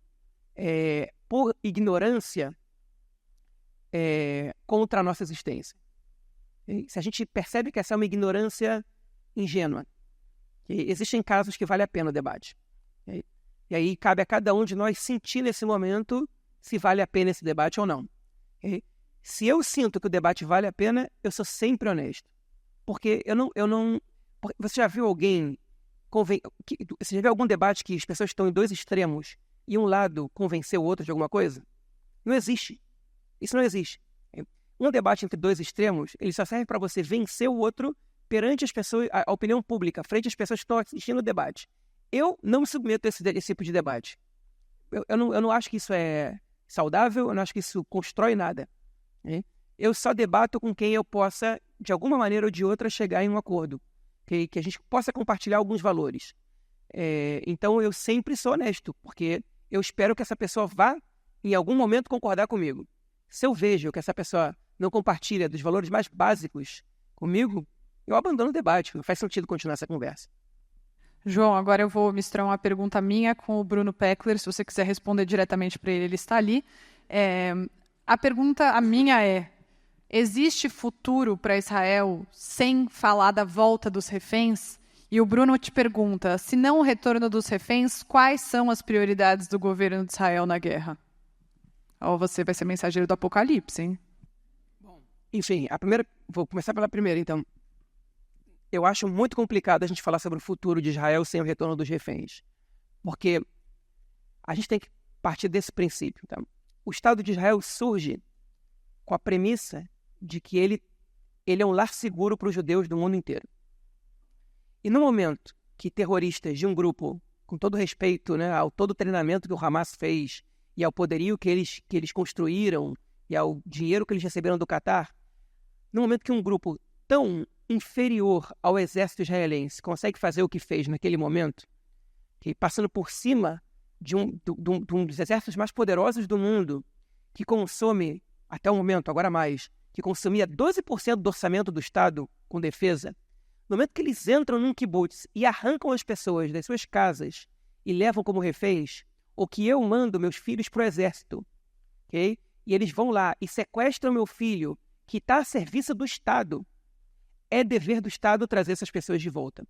por ignorância, contra a nossa existência. Se a gente percebe que essa é uma ignorância ingênua, existem casos que vale a pena o debate. E aí cabe a cada um de nós sentir nesse momento se vale a pena esse debate ou não. Se eu sinto que o debate vale a pena, eu sou sempre honesto. Porque eu não... Você já viu alguém... Você já viu algum debate que as pessoas estão em dois extremos e um lado convenceu o outro de alguma coisa? Não existe. Isso não existe. Um debate entre dois extremos, ele só serve para você vencer o outro perante as pessoas, a opinião pública, frente às pessoas que estão assistindo o debate. Eu não me submeto a esse tipo de debate. Eu não acho que isso é saudável, eu não acho que isso constrói nada. Eu só debato com quem eu possa, de alguma maneira ou de outra, chegar em um acordo. Que a gente possa compartilhar alguns valores. Então, eu sempre sou honesto, porque eu espero que essa pessoa vá, em algum momento, concordar comigo. Se eu vejo que essa pessoa não compartilha dos valores mais básicos comigo, eu abandono o debate. Não faz sentido continuar essa conversa. João, agora eu vou misturar uma pergunta minha com o Bruno Peckler. Se você quiser responder diretamente para ele, ele está ali. A minha é: existe futuro para Israel sem falar da volta dos reféns? E o Bruno te pergunta, se não o retorno dos reféns, quais são as prioridades do governo de Israel na guerra? Ou você vai ser mensageiro do apocalipse, hein? Bom, enfim, vou começar pela primeira, então. Eu acho muito complicado a gente falar sobre o futuro de Israel sem o retorno dos reféns. Porque a gente tem que partir desse princípio. Então, o Estado de Israel surge com a premissa de que ele é um lar seguro para os judeus do mundo inteiro. E no momento que terroristas de um grupo, com todo respeito, né, ao todo o treinamento que o Hamas fez e ao poderio que eles construíram e ao dinheiro que eles receberam do Catar, no momento que um grupo tão inferior ao exército israelense consegue fazer o que fez naquele momento, passando por cima de um dos exércitos mais poderosos do mundo, que consome, até o momento, agora mais, que consumia 12% do orçamento do Estado com defesa, no momento que eles entram num kibbutz e arrancam as pessoas das suas casas e levam como reféns, ou que eu mando meus filhos para o exército, e eles vão lá e sequestram meu filho, que está a serviço do Estado, é dever do Estado trazer essas pessoas de volta.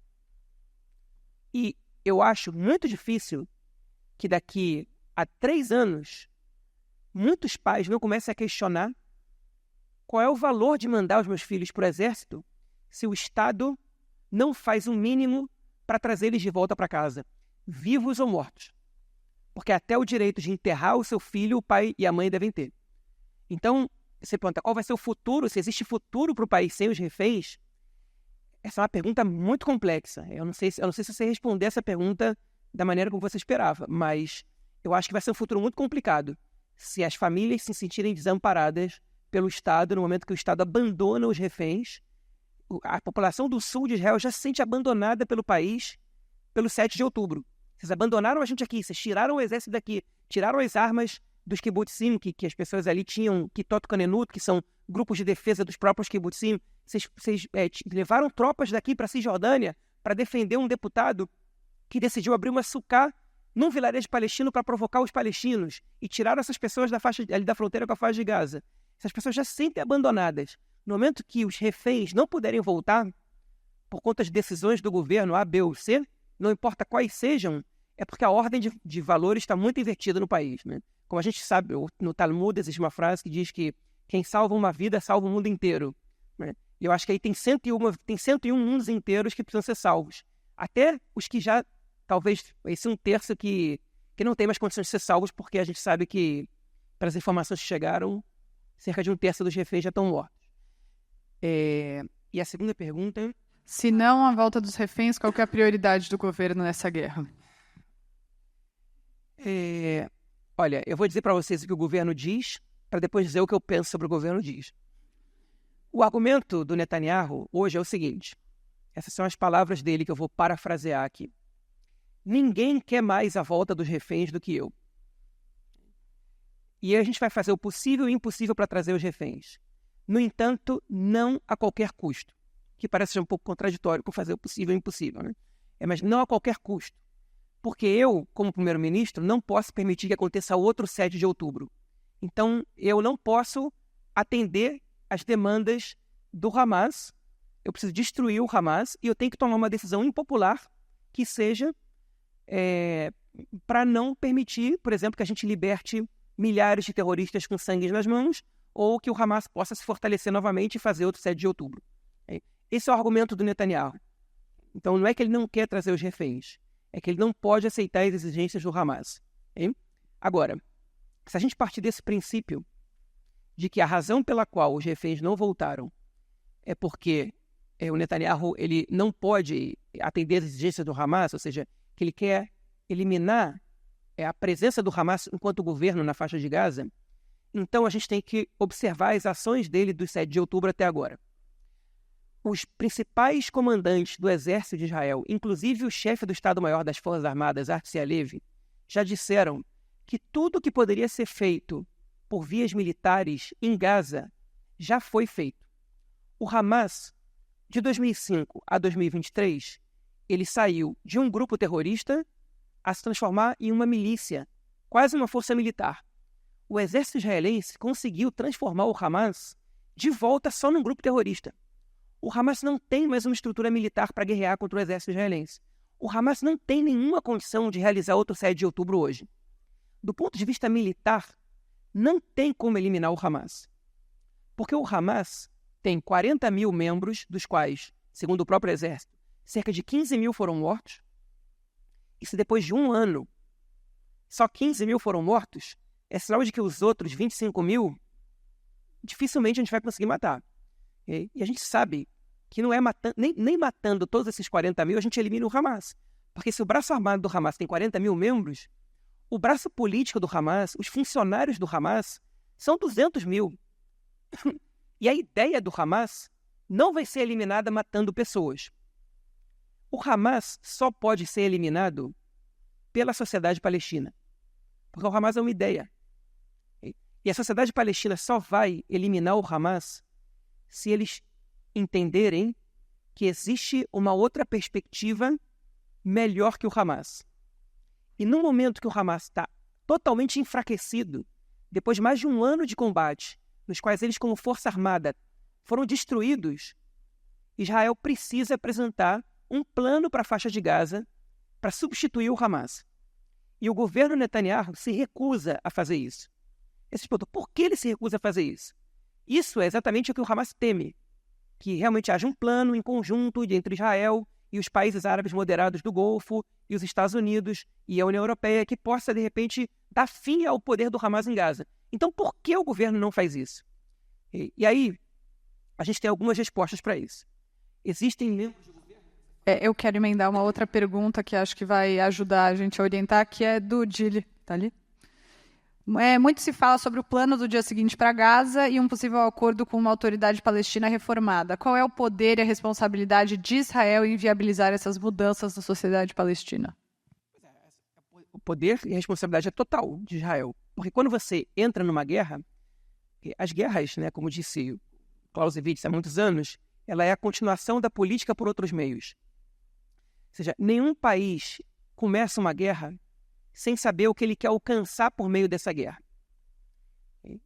E eu acho muito difícil que daqui a 3 anos muitos pais não comecem a questionar qual é o valor de mandar os meus filhos para o exército se o Estado não faz o mínimo para trazer eles de volta para casa, vivos ou mortos? Porque até o direito de enterrar o seu filho, o pai e a mãe devem ter. Então, você pergunta, qual vai ser o futuro? Se existe futuro para o país sem os reféns? Essa é uma pergunta muito complexa. Eu não sei se você responder essa pergunta da maneira como você esperava, mas eu acho que vai ser um futuro muito complicado se as famílias se sentirem desamparadas pelo Estado no momento que o Estado abandona os reféns. A população do sul de Israel já se sente abandonada pelo país pelo 7 de outubro. Vocês abandonaram a gente aqui, vocês tiraram o exército daqui, tiraram as armas dos kibbutzim, que as pessoas ali tinham, Kitot Kanenut, que são grupos de defesa dos próprios kibbutzim. Vocês levaram tropas daqui para a Cisjordânia para defender um deputado que decidiu abrir uma sucá num vilarejo palestino para provocar os palestinos e tiraram essas pessoas ali da fronteira com a faixa de Gaza. Essas pessoas já se sentem abandonadas. No momento que os reféns não puderem voltar, por conta de decisões do governo A, B ou C, não importa quais sejam, é porque a ordem de valores está muito invertida no país, né? Como a gente sabe, no Talmud existe uma frase que diz que quem salva uma vida salva o mundo inteiro, né? E eu acho que aí tem 101 mundos inteiros que precisam ser salvos. Até os que já, talvez, esse 1/3 que não tem mais condições de ser salvos, porque a gente sabe que, para as informações que chegaram, cerca de 1/3 dos reféns já estão mortos. E a segunda pergunta... Se não a volta dos reféns, qual que é a prioridade do governo nessa guerra? Olha, eu vou dizer para vocês o que o governo diz, para depois dizer o que eu penso sobre o governo diz. O argumento do Netanyahu hoje é o seguinte, essas são as palavras dele que eu vou parafrasear aqui. Ninguém quer mais a volta dos reféns do que eu. E a gente vai fazer o possível e o impossível para trazer os reféns. No entanto, não a qualquer custo. Que parece ser um pouco contraditório com fazer o possível e o impossível, né? Mas não a qualquer custo. Porque eu, como primeiro-ministro, não posso permitir que aconteça outro 7 de outubro. Então, eu não posso atender às demandas do Hamas. Eu preciso destruir o Hamas e eu tenho que tomar uma decisão impopular que seja para não permitir, por exemplo, que a gente liberte milhares de terroristas com sangue nas mãos ou que o Hamas possa se fortalecer novamente e fazer outro 7 de outubro. Esse é o argumento do Netanyahu. Então, não é que ele não quer trazer os reféns, é que ele não pode aceitar as exigências do Hamas. Agora, se a gente partir desse princípio de que a razão pela qual os reféns não voltaram é porque o Netanyahu ele não pode atender as exigências do Hamas, ou seja, que ele quer eliminar a presença do Hamas enquanto governo na faixa de Gaza, então a gente tem que observar as ações dele do 7 de outubro até agora. Os principais comandantes do exército de Israel, inclusive o chefe do Estado-Maior das Forças Armadas, Herzi Halevi, já disseram que tudo que poderia ser feito por vias militares em Gaza já foi feito. O Hamas, de 2005 a 2023, ele saiu de um grupo terrorista a se transformar em uma milícia, quase uma força militar. O exército israelense conseguiu transformar o Hamas de volta só num grupo terrorista. O Hamas não tem mais uma estrutura militar para guerrear contra o exército israelense. O Hamas não tem nenhuma condição de realizar outro 7 de outubro hoje. Do ponto de vista militar, não tem como eliminar o Hamas. Porque o Hamas tem 40 mil membros, dos quais, segundo o próprio exército, cerca de 15 mil foram mortos. E se depois de um ano só 15 mil foram mortos, é sinal de que os outros 25 mil dificilmente a gente vai conseguir matar. E a gente sabe que não é nem matando todos esses 40 mil a gente elimina o Hamas. Porque se o braço armado do Hamas tem 40 mil membros, o braço político do Hamas, os funcionários do Hamas, são 200 mil. E a ideia do Hamas não vai ser eliminada matando pessoas. O Hamas só pode ser eliminado pela sociedade palestina. Porque o Hamas é uma ideia. E a sociedade palestina só vai eliminar o Hamas se eles entenderem que existe uma outra perspectiva melhor que o Hamas. E no momento que o Hamas está totalmente enfraquecido, depois de mais de um ano de combate, nos quais eles, como força armada, foram destruídos, Israel precisa apresentar um plano para a faixa de Gaza para substituir o Hamas. E o governo Netanyahu se recusa a fazer isso. Esse ponto, por que ele se recusa a fazer isso? Isso é exatamente o que o Hamas teme, que realmente haja um plano em conjunto entre Israel e os países árabes moderados do Golfo, e os Estados Unidos e a União Europeia, que possa, de repente, dar fim ao poder do Hamas em Gaza. Então, por que o governo não faz isso? E aí, a gente tem algumas respostas para isso. Existem membros do governo... Eu quero emendar uma outra pergunta que acho que vai ajudar a gente a orientar, que é do Dili. Tá ali? Muito se fala sobre o plano do dia seguinte para Gaza e um possível acordo com uma autoridade palestina reformada. Qual é o poder e a responsabilidade de Israel em viabilizar essas mudanças na sociedade palestina? O poder e a responsabilidade é total de Israel. Porque quando você entra numa guerra, as guerras, né, como disse Clausewitz há muitos anos, ela é a continuação da política por outros meios. Ou seja, nenhum país começa uma guerra sem saber o que ele quer alcançar por meio dessa guerra.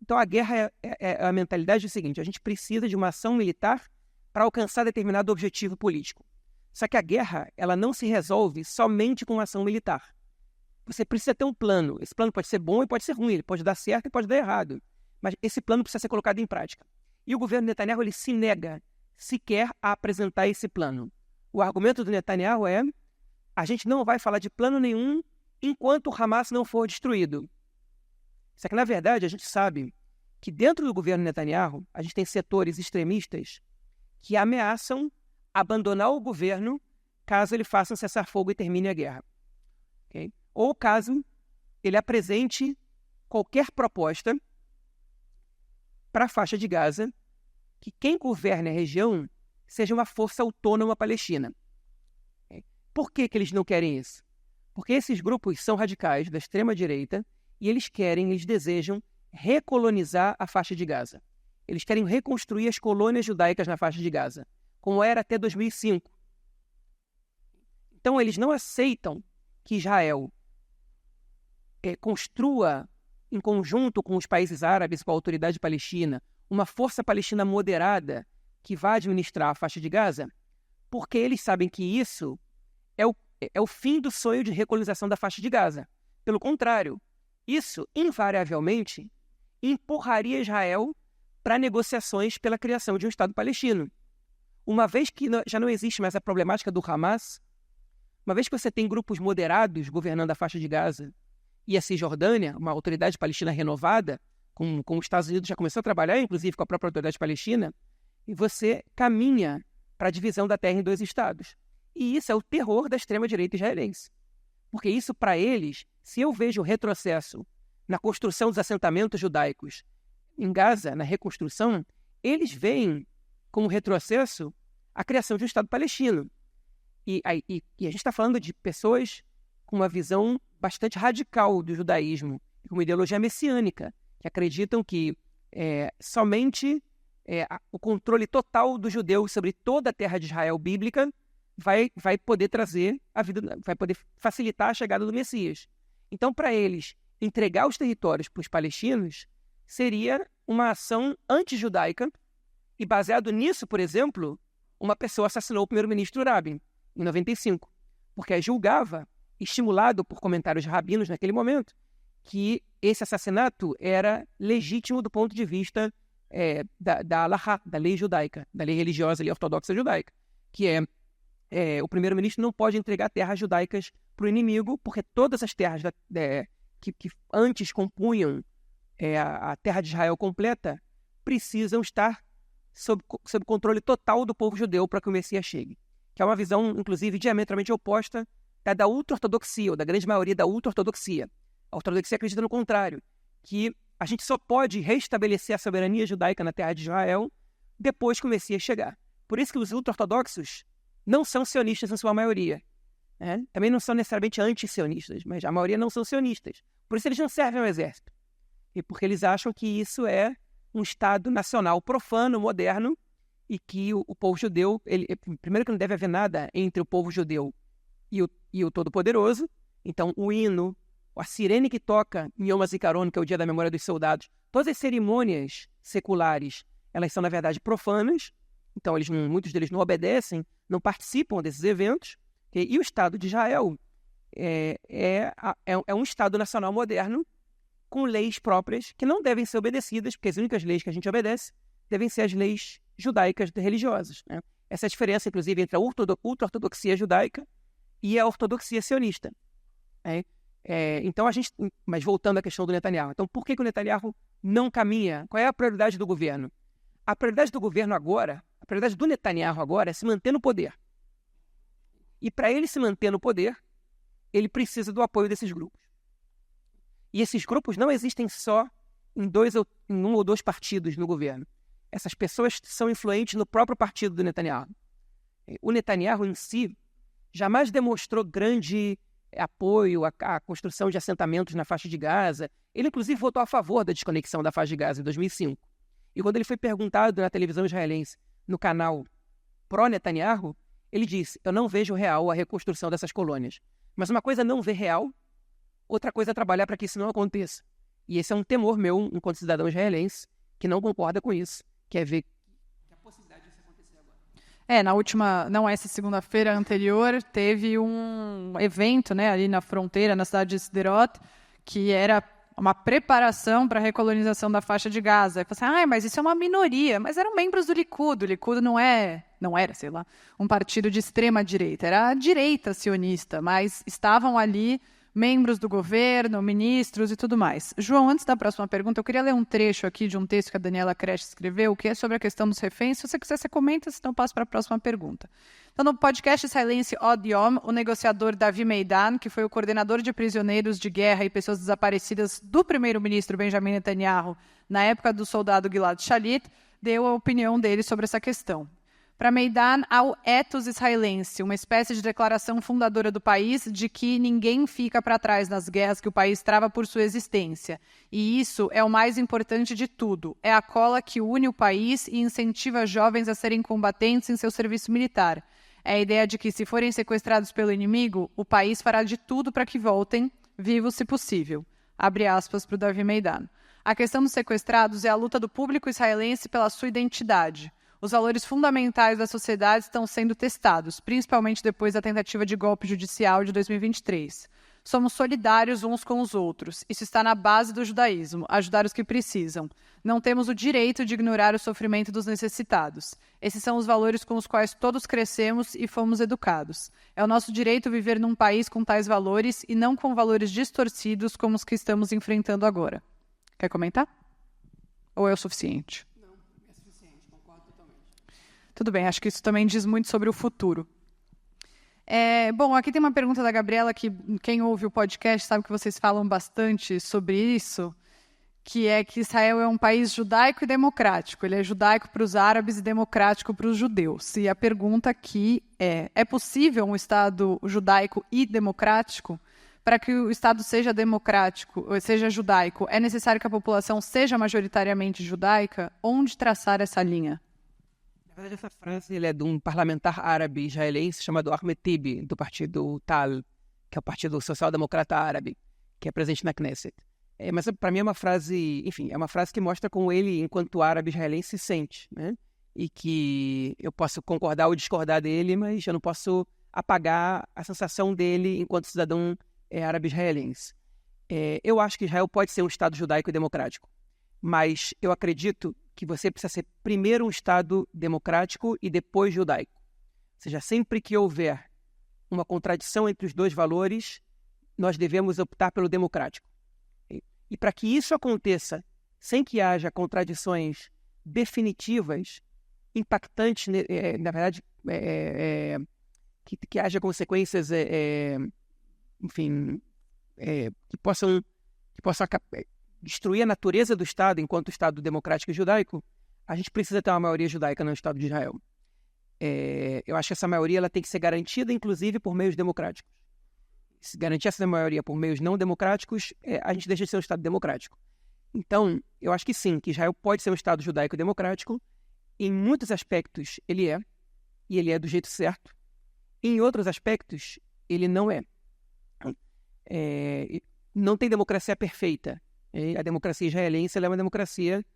Então, a guerra é a mentalidade do seguinte: a gente precisa de uma ação militar para alcançar determinado objetivo político. Só que a guerra, ela não se resolve somente com uma ação militar. Você precisa ter um plano. Esse plano pode ser bom e pode ser ruim, ele pode dar certo e pode dar errado. Mas esse plano precisa ser colocado em prática. E o governo Netanyahu, ele se nega sequer a apresentar esse plano. O argumento do Netanyahu é: a gente não vai falar de plano nenhum enquanto o Hamas não for destruído. Só que, na verdade, a gente sabe que dentro do governo Netanyahu, a gente tem setores extremistas que ameaçam abandonar o governo caso ele faça um cessar-fogo e termine a guerra. Okay? Ou caso ele apresente qualquer proposta para a faixa de Gaza que quem governe a região seja uma força autônoma palestina. Okay? Por que eles não querem isso? Porque esses grupos são radicais da extrema-direita e eles desejam recolonizar a faixa de Gaza. Eles querem reconstruir as colônias judaicas na faixa de Gaza, como era até 2005. Então, eles não aceitam que Israel construa, em conjunto com os países árabes, com a autoridade palestina, uma força palestina moderada que vá administrar a faixa de Gaza, porque eles sabem que isso é o fim do sonho de recolonização da faixa de Gaza. Pelo contrário, isso, invariavelmente, empurraria Israel para negociações pela criação de um Estado palestino. Uma vez que já não existe mais a problemática do Hamas, uma vez que você tem grupos moderados governando a faixa de Gaza e a Cisjordânia, uma autoridade palestina renovada, com os Estados Unidos já começou a trabalhar, inclusive com a própria autoridade palestina, e você caminha para a divisão da terra em 2 estados. E isso é o terror da extrema-direita israelense. Porque isso, para eles, se eu vejo retrocesso na construção dos assentamentos judaicos em Gaza, na reconstrução, eles veem como retrocesso a criação de um Estado palestino. E a gente está falando de pessoas com uma visão bastante radical do judaísmo, com uma ideologia messiânica, que acreditam que somente o controle total dos judeus sobre toda a terra de Israel bíblica vai poder trazer a vida, vai poder facilitar a chegada do Messias. Então, para eles, entregar os territórios para os palestinos seria uma ação anti-judaica, e baseado nisso, por exemplo, uma pessoa assassinou o primeiro-ministro Rabin, em 95, porque julgava, estimulado por comentários rabinos naquele momento, que esse assassinato era legítimo do ponto de vista da Alahá, da lei judaica, da lei religiosa, lei ortodoxa judaica, que o primeiro-ministro não pode entregar terras judaicas para o inimigo, porque todas as terras que antes compunham a terra de Israel completa precisam estar sob controle total do povo judeu para que o Messias chegue. Que é uma visão, inclusive, diametralmente oposta da ultra-ortodoxia, ou da grande maioria da ultra-ortodoxia. A ortodoxia acredita no contrário, que a gente só pode restabelecer a soberania judaica na terra de Israel depois que o Messias chegar. Por isso que os ultra-ortodoxos não são sionistas em sua maioria. Também não são necessariamente anti-sionistas, mas a maioria não são sionistas. Por isso eles não servem ao exército. E porque eles acham que isso é um Estado nacional profano, moderno, e que o povo judeu, primeiro que não deve haver nada entre o povo judeu e o Todo-Poderoso. Então o hino, a sirene que toca em Yom HaZikaron, que é o Dia da Memória dos Soldados, todas as cerimônias seculares, elas são, na verdade, profanas. Então muitos deles não obedecem, não participam desses eventos. E o Estado de Israel é um Estado nacional moderno com leis próprias que não devem ser obedecidas, porque as únicas leis que a gente obedece devem ser as leis judaicas religiosas, né? Essa é a diferença, inclusive, entre a ultra-ortodoxia judaica e a ortodoxia sionista. Né? Então, mas voltando à questão do Netanyahu. Então, por que o Netanyahu não caminha? Qual é a prioridade do governo? A prioridade do governo agora, a prioridade do Netanyahu agora é se manter no poder. E para ele se manter no poder, ele precisa do apoio desses grupos. E esses grupos não existem só em um ou dois partidos no governo. Essas pessoas são influentes no próprio partido do Netanyahu. O Netanyahu em si jamais demonstrou grande apoio à construção de assentamentos na faixa de Gaza. Ele, inclusive, votou a favor da desconexão da faixa de Gaza em 2005. E quando ele foi perguntado na televisão israelense, no canal pró-Netanyahu, ele disse: eu não vejo real a reconstrução dessas colônias. Mas uma coisa é não ver real, outra coisa é trabalhar para que isso não aconteça. E esse é um temor meu, enquanto cidadão israelense, que não concorda com isso, que é ver a possibilidade disso acontecer agora. Na última, não essa segunda-feira anterior, teve um evento, né, ali na fronteira, na cidade de Sderot, que era uma preparação para a recolonização da faixa de Gaza. E falou assim, mas isso é uma minoria. Mas eram membros do Likud. O Likud não era, um partido de extrema-direita. Era a direita sionista, mas estavam ali membros do governo, ministros e tudo mais. João, antes da próxima pergunta, eu queria ler um trecho aqui de um texto que a Daniela Kresch escreveu, que é sobre a questão dos reféns. Se você quiser, você comenta, senão eu passo para a próxima pergunta. Então, no podcast Silence Od Yom, o negociador Davi Meidan, que foi o coordenador de prisioneiros de guerra e pessoas desaparecidas do primeiro-ministro Benjamin Netanyahu na época do soldado Gilad Shalit, deu a opinião dele sobre essa questão. Para Meidan, há o ethos israelense, uma espécie de declaração fundadora do país de que ninguém fica para trás nas guerras que o país trava por sua existência. E isso é o mais importante de tudo. É a cola que une o país e incentiva jovens a serem combatentes em seu serviço militar. É a ideia de que, se forem sequestrados pelo inimigo, o país fará de tudo para que voltem, vivos se possível. Abre aspas para o Davi Meidan. A questão dos sequestrados é a luta do público israelense pela sua identidade. Os valores fundamentais da sociedade estão sendo testados, principalmente depois da tentativa de golpe judicial de 2023. Somos solidários uns com os outros. Isso está na base do judaísmo, ajudar os que precisam. Não temos o direito de ignorar o sofrimento dos necessitados. Esses são os valores com os quais todos crescemos e fomos educados. É o nosso direito viver num país com tais valores e não com valores distorcidos como os que estamos enfrentando agora. Quer comentar? Ou é o suficiente? Tudo bem, acho que isso também diz muito sobre o futuro. Bom, aqui tem uma pergunta da Gabriela, que quem ouve o podcast sabe que vocês falam bastante sobre isso, que é que Israel é um país judaico e democrático. Ele é judaico para os árabes e democrático para os judeus. E a pergunta aqui é possível um Estado judaico e democrático? Para que o Estado seja democrático, ou seja judaico, é necessário que a população seja majoritariamente judaica? Onde traçar essa linha? Na verdade, essa frase é de um parlamentar árabe israelense chamado Ahmed Tibi, do partido Tal, que é o Partido Social Democrata Árabe, que é presente na Knesset. Mas para mim é uma frase, enfim, é uma frase que mostra como ele, enquanto árabe israelense, se sente, né? E que eu posso concordar ou discordar dele, mas eu não posso apagar a sensação dele enquanto cidadão árabe israelense. Eu acho que Israel pode ser um Estado judaico e democrático, mas eu acredito que você precisa ser primeiro um Estado democrático e depois judaico. Ou seja, sempre que houver uma contradição entre os dois valores, nós devemos optar pelo democrático. E para que isso aconteça sem que haja contradições definitivas, impactantes, na verdade, que haja consequências, enfim, que possam destruir a natureza do Estado enquanto Estado democrático e judaico, a gente precisa ter uma maioria judaica no Estado de Israel. Eu acho que essa maioria ela tem que ser garantida, inclusive, por meios democráticos. Se garantir essa maioria por meios não democráticos, a gente deixa de ser um Estado democrático. Então, eu acho que sim, que Israel pode ser um Estado judaico e democrático. Em muitos aspectos, ele é, e ele é do jeito certo. Em outros aspectos, ele não é. Não tem democracia perfeita. A democracia israelense ela é uma democracia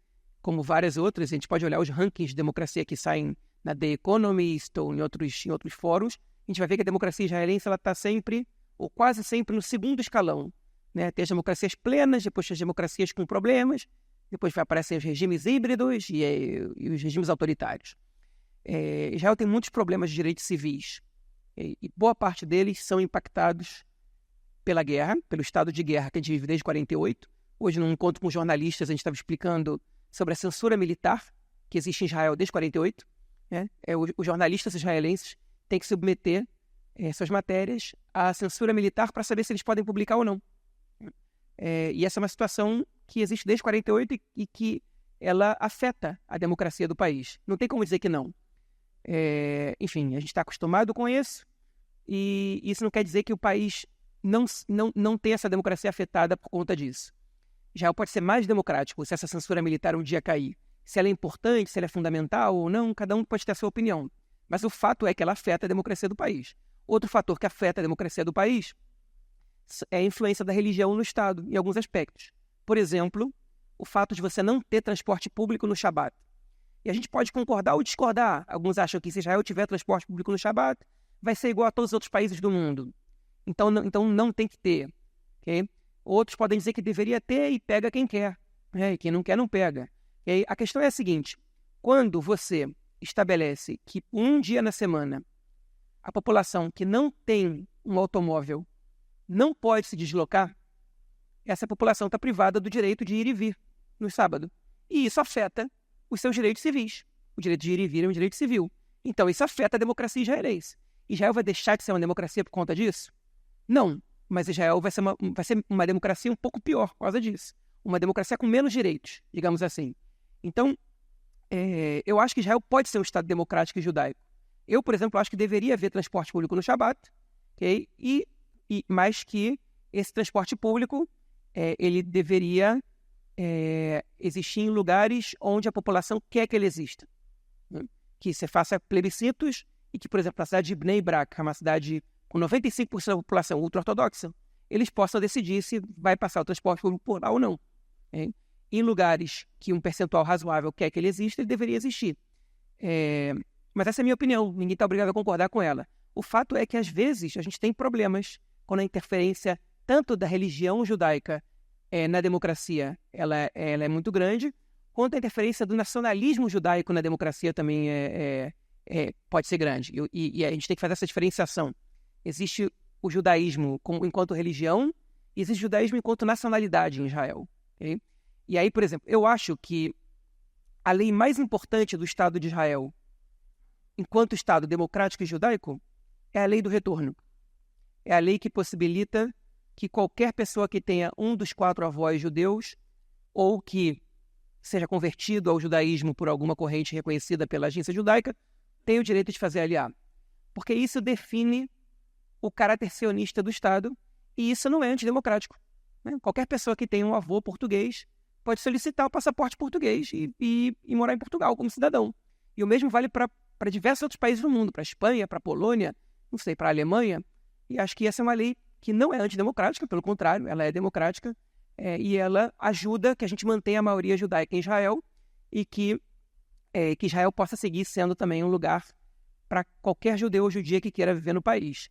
como várias outras. A gente pode olhar os rankings de democracia que saem na The Economist ou em outros fóruns. A gente vai ver que a democracia israelense está sempre, ou quase sempre, no segundo escalão. Né? Tem as democracias plenas, depois tem as democracias com problemas, depois aparecem os regimes híbridos e os regimes autoritários. Israel tem muitos problemas de direitos civis e boa parte deles são impactados pela guerra, pelo estado de guerra que a gente vive desde 1948. Hoje, num encontro com jornalistas, a gente estava explicando sobre a censura militar que existe em Israel desde 1948. Né? Os jornalistas israelenses têm que submeter suas matérias à censura militar para saber se eles podem publicar ou não. E essa é uma situação que existe desde 1948 e que ela afeta a democracia do país. Não tem como dizer que não. Enfim, a gente está acostumado com isso e isso não quer dizer que o país não tem essa democracia afetada por conta disso. Israel pode ser mais democrático se essa censura militar um dia cair. Se ela é importante, se ela é fundamental ou não, cada um pode ter a sua opinião. Mas o fato é que ela afeta a democracia do país. Outro fator que afeta a democracia do país é a influência da religião no Estado, em alguns aspectos. Por exemplo, o fato de você não ter transporte público no Shabat. E a gente pode concordar ou discordar. Alguns acham que se Israel tiver transporte público no Shabat, vai ser igual a todos os outros países do mundo. Então não tem que ter. Okay? Outros podem dizer que deveria ter e pega quem quer. E quem não quer, não pega. Okay? A questão é a seguinte. Quando você estabelece que um dia na semana a população que não tem um automóvel não pode se deslocar, essa população está privada do direito de ir e vir no sábado. E isso afeta os seus direitos civis. O direito de ir e vir é um direito civil. Então, isso afeta a democracia israelense. Israel vai deixar de ser uma democracia por conta disso? Não. Mas Israel vai ser uma democracia um pouco pior por causa disso. Uma democracia com menos direitos, digamos assim. Então, eu acho que Israel pode ser um Estado democrático e judaico. Eu, por exemplo, acho que deveria haver transporte público no Shabat, okay? Mas que esse transporte público ele deveria existir em lugares onde a população quer que ele exista. Né? Que se faça plebiscitos e que, por exemplo, a cidade de Bnei Brak, uma cidade com 95% da população ultra-ortodoxa, eles possam decidir se vai passar o transporte público por lá ou não. Okay? Em lugares que um percentual razoável quer que ele exista, ele deveria existir. Mas essa é a minha opinião, ninguém está obrigado a concordar com ela. O fato é que, às vezes, a gente tem problemas quando a interferência tanto da religião judaica na democracia ela é muito grande, quanto a interferência do nacionalismo judaico na democracia também pode ser grande. E a gente tem que fazer essa diferenciação. Existe o judaísmo enquanto religião e existe o judaísmo enquanto nacionalidade em Israel. Okay? E aí, por exemplo, eu acho que a lei mais importante do Estado de Israel, enquanto Estado democrático e judaico, é a lei do retorno. É a lei que possibilita que qualquer pessoa que tenha um dos 4 avós judeus ou que seja convertido ao judaísmo por alguma corrente reconhecida pela agência judaica tenha o direito de fazer aliá. Porque isso define o caráter sionista do Estado e isso não é antidemocrático. Né? Qualquer pessoa que tenha um avô português pode solicitar o passaporte português e morar em Portugal como cidadão. E o mesmo vale para diversos outros países do mundo, para a Espanha, para a Polônia, não sei, para a Alemanha. E acho que essa é uma lei que não é antidemocrática, pelo contrário, ela é democrática e ela ajuda que a gente mantenha a maioria judaica em Israel e que Israel possa seguir sendo também um lugar para qualquer judeu ou judia que queira viver no país.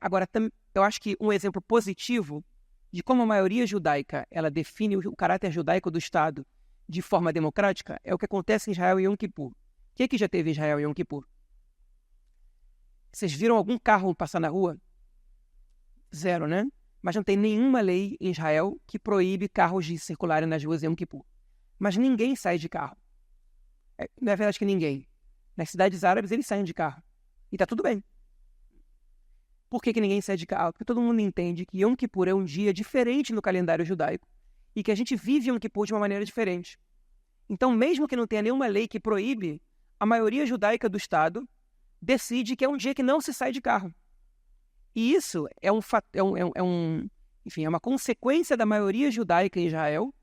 Agora, eu acho que um exemplo positivo de como a maioria judaica ela define o caráter judaico do Estado de forma democrática é o que acontece em Israel em Yom Kippur. O que já teve em Israel em Yom Kippur? Vocês viram algum carro passar na rua? Zero, né? Mas não tem nenhuma lei em Israel que proíbe carros de circularem nas ruas em Yom Kippur. Mas ninguém sai de carro. Não é verdade que ninguém. Nas cidades árabes eles saem de carro. E está tudo bem. Por que ninguém sai de carro? Porque todo mundo entende que Yom Kippur é um dia diferente no calendário judaico e que a gente vive Yom Kippur de uma maneira diferente. Então, mesmo que não tenha nenhuma lei que proíbe, a maioria judaica do Estado decide que é um dia que não se sai de carro. E isso é uma consequência da maioria judaica em Israel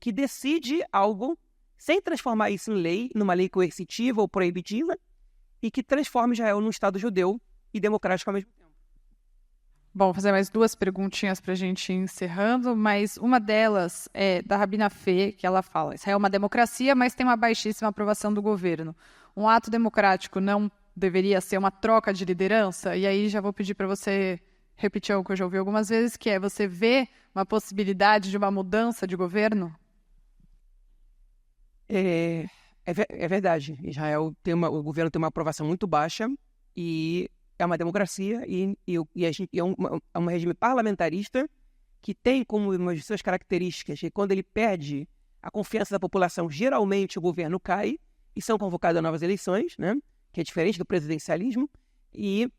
que decide algo sem transformar isso em lei, numa lei coercitiva ou proibitiva, e que transforma Israel num Estado judeu e democrático ao mesmo tempo. Bom, vou fazer mais 2 perguntinhas para a gente ir encerrando, mas uma delas é da Rabina Fê, que ela fala: Israel é uma democracia, mas tem uma baixíssima aprovação do governo. Um ato democrático não deveria ser uma troca de liderança? E aí já vou pedir para você repetir algo que eu já ouvi algumas vezes, que é: você vê uma possibilidade de uma mudança de governo? É verdade. Israel o governo tem uma aprovação muito baixa e é uma democracia é um regime parlamentarista que tem como uma de suas características que quando ele perde a confiança da população, geralmente o governo cai e são convocadas novas eleições, né? Que é diferente do presidencialismo, e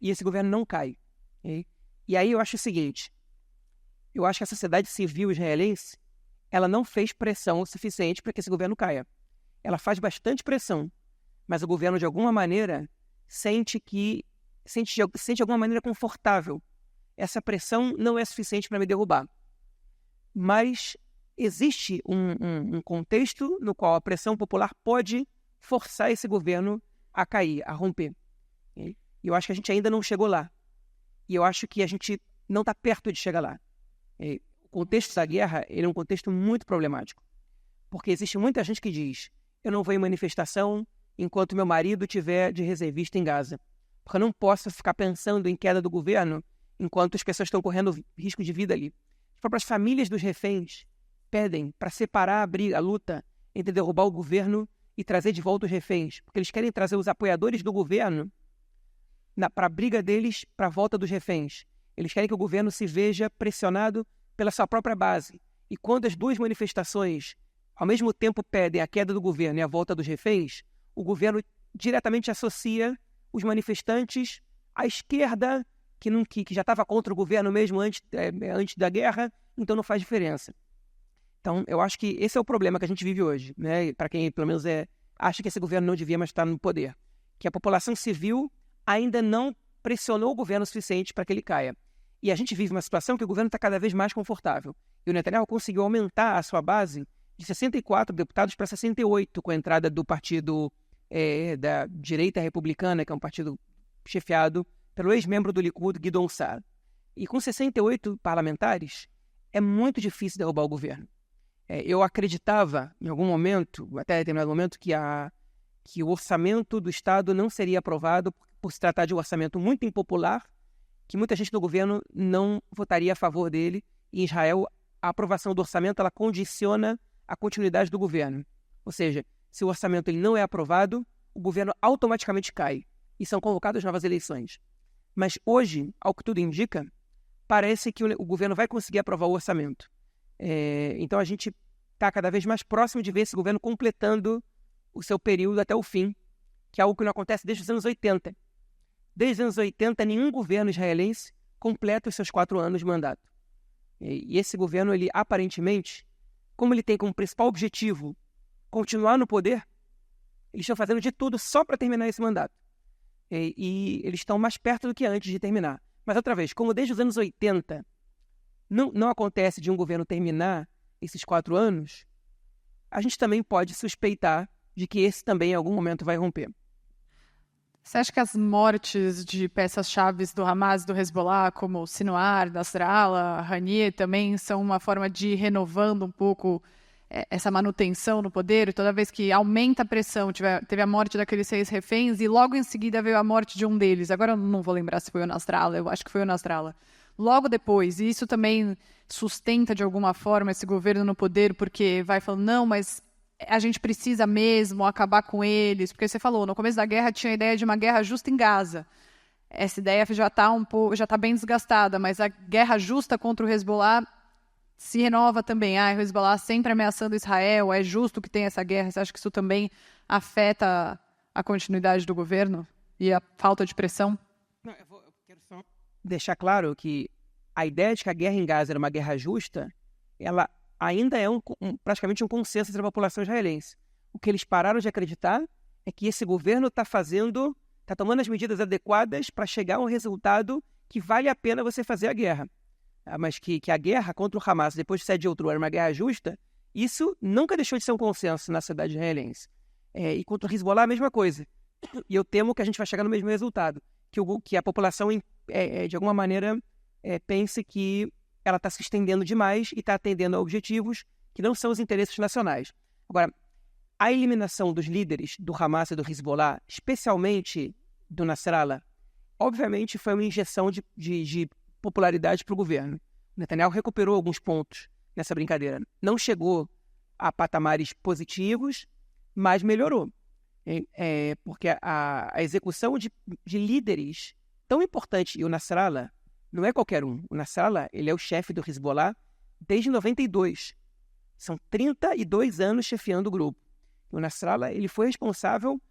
esse governo não cai. Okay? E aí eu acho o seguinte, eu acho que a sociedade civil israelense ela não fez pressão o suficiente para que esse governo caia. Ela faz bastante pressão, mas o governo, de alguma maneira, sente de alguma maneira confortável. Essa pressão não é suficiente para me derrubar. Mas existe um contexto no qual a pressão popular pode forçar esse governo a cair, a romper. E eu acho que a gente ainda não chegou lá. E eu acho que a gente não está perto de chegar lá. O contexto da guerra ele é um contexto muito problemático. Porque existe muita gente que diz: eu não vou em manifestação enquanto meu marido estiver de reservista em Gaza. Porque eu não posso ficar pensando em queda do governo enquanto as pessoas estão correndo risco de vida ali. As próprias famílias dos reféns pedem para separar a luta entre derrubar o governo e trazer de volta os reféns. Porque eles querem trazer os apoiadores do governo para a briga deles para a volta dos reféns. Eles querem que o governo se veja pressionado pela sua própria base. E quando as duas manifestações ao mesmo tempo pedem a queda do governo e a volta dos reféns, o governo diretamente associa os manifestantes à esquerda, que já estava contra o governo mesmo antes da guerra, então não faz diferença. Então, eu acho que esse é o problema que a gente vive hoje, né? Para quem, pelo menos, acha que esse governo não devia mais estar no poder. Que a população civil ainda não pressionou o governo o suficiente para que ele caia. E a gente vive uma situação que o governo está cada vez mais confortável. E o Netanyahu conseguiu aumentar a sua base de 64 deputados para 68 com a entrada do partido da direita republicana, que é um partido chefiado pelo ex-membro do Likud, Gideon Sa'ar. E com 68 parlamentares, é muito difícil derrubar o governo. Eu acreditava, em algum momento, até determinado momento, que o orçamento do Estado não seria aprovado por se tratar de um orçamento muito impopular, que muita gente do governo não votaria a favor dele. E em Israel, a aprovação do orçamento ela condiciona a continuidade do governo. Ou seja, se o orçamento ele não é aprovado, o governo automaticamente cai e são convocadas novas eleições. Mas hoje, ao que tudo indica, parece que o governo vai conseguir aprovar o orçamento. Então a gente está cada vez mais próximo de ver esse governo completando o seu período até o fim, que é algo que não acontece desde os anos 80. Desde os anos 80, nenhum governo israelense completa os seus 4 anos de mandato. E esse governo, ele aparentemente, como ele tem como principal objetivo continuar no poder, eles estão fazendo de tudo só para terminar esse mandato. E eles estão mais perto do que antes de terminar. Mas outra vez, como desde os anos 80 não acontece de um governo terminar esses 4 anos, a gente também pode suspeitar de que esse também em algum momento vai romper. Você acha que as mortes de peças-chave do Hamas e do Hezbollah, como Sinwar, Nasrallah, Haniyeh, também são uma forma de ir renovando um pouco essa manutenção no poder? E toda vez que aumenta a pressão, teve a morte daqueles 6 reféns e logo em seguida veio a morte de um deles. Agora eu não vou lembrar se foi o Nasrallah, eu acho que foi o Nasrallah. Logo depois, e isso também sustenta de alguma forma esse governo no poder, porque vai falando, não, mas a gente precisa mesmo acabar com eles, porque você falou, no começo da guerra tinha a ideia de uma guerra justa em Gaza. Essa ideia já está bem desgastada, mas a guerra justa contra o Hezbollah se renova também. O Hezbollah sempre ameaçando Israel, é justo que tenha essa guerra. Você acha que isso também afeta a continuidade do governo e a falta de pressão? Não, eu quero só deixar claro que a ideia de que a guerra em Gaza era uma guerra justa, ela ainda é praticamente um consenso entre a população israelense. O que eles pararam de acreditar é que esse governo está tomando as medidas adequadas para chegar a um resultado que vale a pena você fazer a guerra. Mas que a guerra contra o Hamas, depois de 7 de outubro, era uma guerra justa, isso nunca deixou de ser um consenso na sociedade israelense. E contra o Hezbollah, a mesma coisa. E eu temo que a gente vai chegar no mesmo resultado, que a população, de alguma maneira, pense que ela está se estendendo demais e está atendendo a objetivos que não são os interesses nacionais. Agora, a eliminação dos líderes do Hamas e do Hezbollah, especialmente do Nasrallah, obviamente foi uma injeção de popularidade para o governo. O Netanyahu recuperou alguns pontos nessa brincadeira. Não chegou a patamares positivos, mas melhorou. Porque a execução de líderes tão importante, e o Nasrallah não é qualquer um. O Nasrallah, ele é o chefe do Hezbollah desde 92. São 32 anos chefiando o grupo. O Nasrallah, ele foi responsável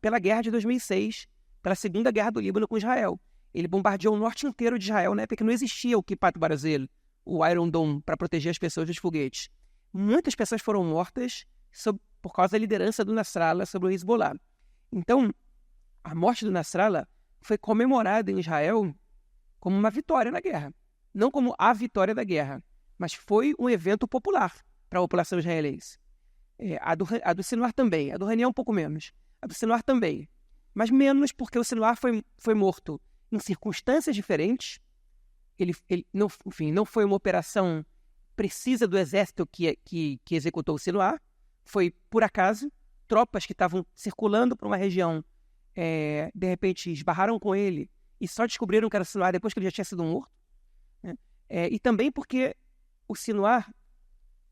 pela guerra de 2006, pela segunda guerra do Líbano com Israel. Ele bombardeou o norte inteiro de Israel, né, porque não existia o Kippat Barzel, o Iron Dome, para proteger as pessoas dos foguetes. Muitas pessoas foram mortas por causa da liderança do Nasrallah sobre o Hezbollah. Então, a morte do Nasrallah foi comemorada em Israel como uma vitória na guerra. Não como a vitória da guerra, mas foi um evento popular para a população israelense. A do Sinwar também, a do Haniyeh um pouco menos. A do Sinwar também, mas menos porque o Sinwar foi morto em circunstâncias diferentes. Ele não foi uma operação precisa do exército que executou o Sinwar. Foi por acaso, tropas que estavam circulando por uma região, de repente esbarraram com ele e só descobriram que era o Sinwar depois que ele já tinha sido morto. Né? E também porque o Sinwar,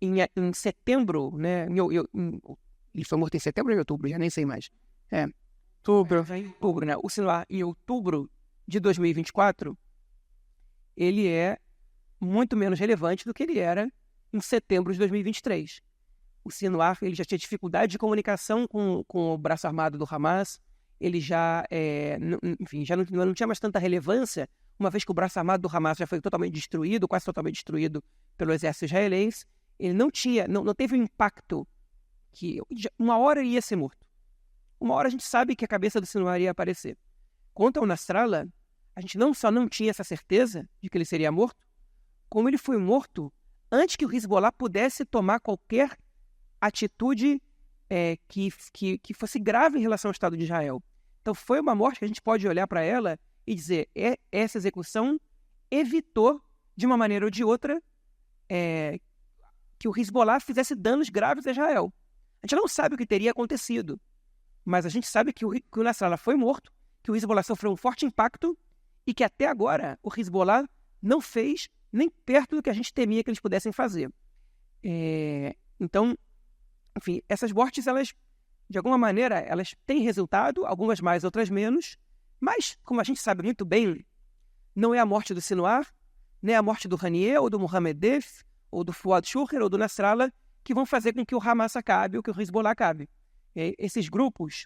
em setembro, né, ele foi morto em setembro ou em outubro, já nem sei mais. Outubro, né? O Sinwar, em outubro de 2024, ele é muito menos relevante do que ele era em setembro de 2023. O Sinwar, ele já tinha dificuldade de comunicação com o braço armado do Hamas, ele já não tinha mais tanta relevância, uma vez que o braço armado do Hamas já foi totalmente destruído, quase totalmente destruído pelo exército israelense. Ele não teve um impacto que uma hora ele ia ser morto. Uma hora a gente sabe que a cabeça do Sinwar ia aparecer. Quanto ao Nasrallah, a gente não só não tinha essa certeza de que ele seria morto, como ele foi morto antes que o Hezbollah pudesse tomar qualquer atitude que fosse grave em relação ao Estado de Israel. Então foi uma morte que a gente pode olhar para ela e dizer, essa execução evitou, de uma maneira ou de outra, que o Hezbollah fizesse danos graves a Israel. A gente não sabe o que teria acontecido, mas a gente sabe que o Nasrallah foi morto, que o Hezbollah sofreu um forte impacto e que até agora o Hezbollah não fez nem perto do que a gente temia que eles pudessem fazer. Então, enfim, essas mortes, elas, de alguma maneira, elas têm resultado, algumas mais, outras menos, mas, como a gente sabe muito bem, não é a morte do Sinwar, nem a morte do Haniyeh, ou do Mohammed Deif, ou do Fuad Shukr, ou do Nasrallah, que vão fazer com que o Hamas acabe ou que o Hezbollah acabe. Esses grupos,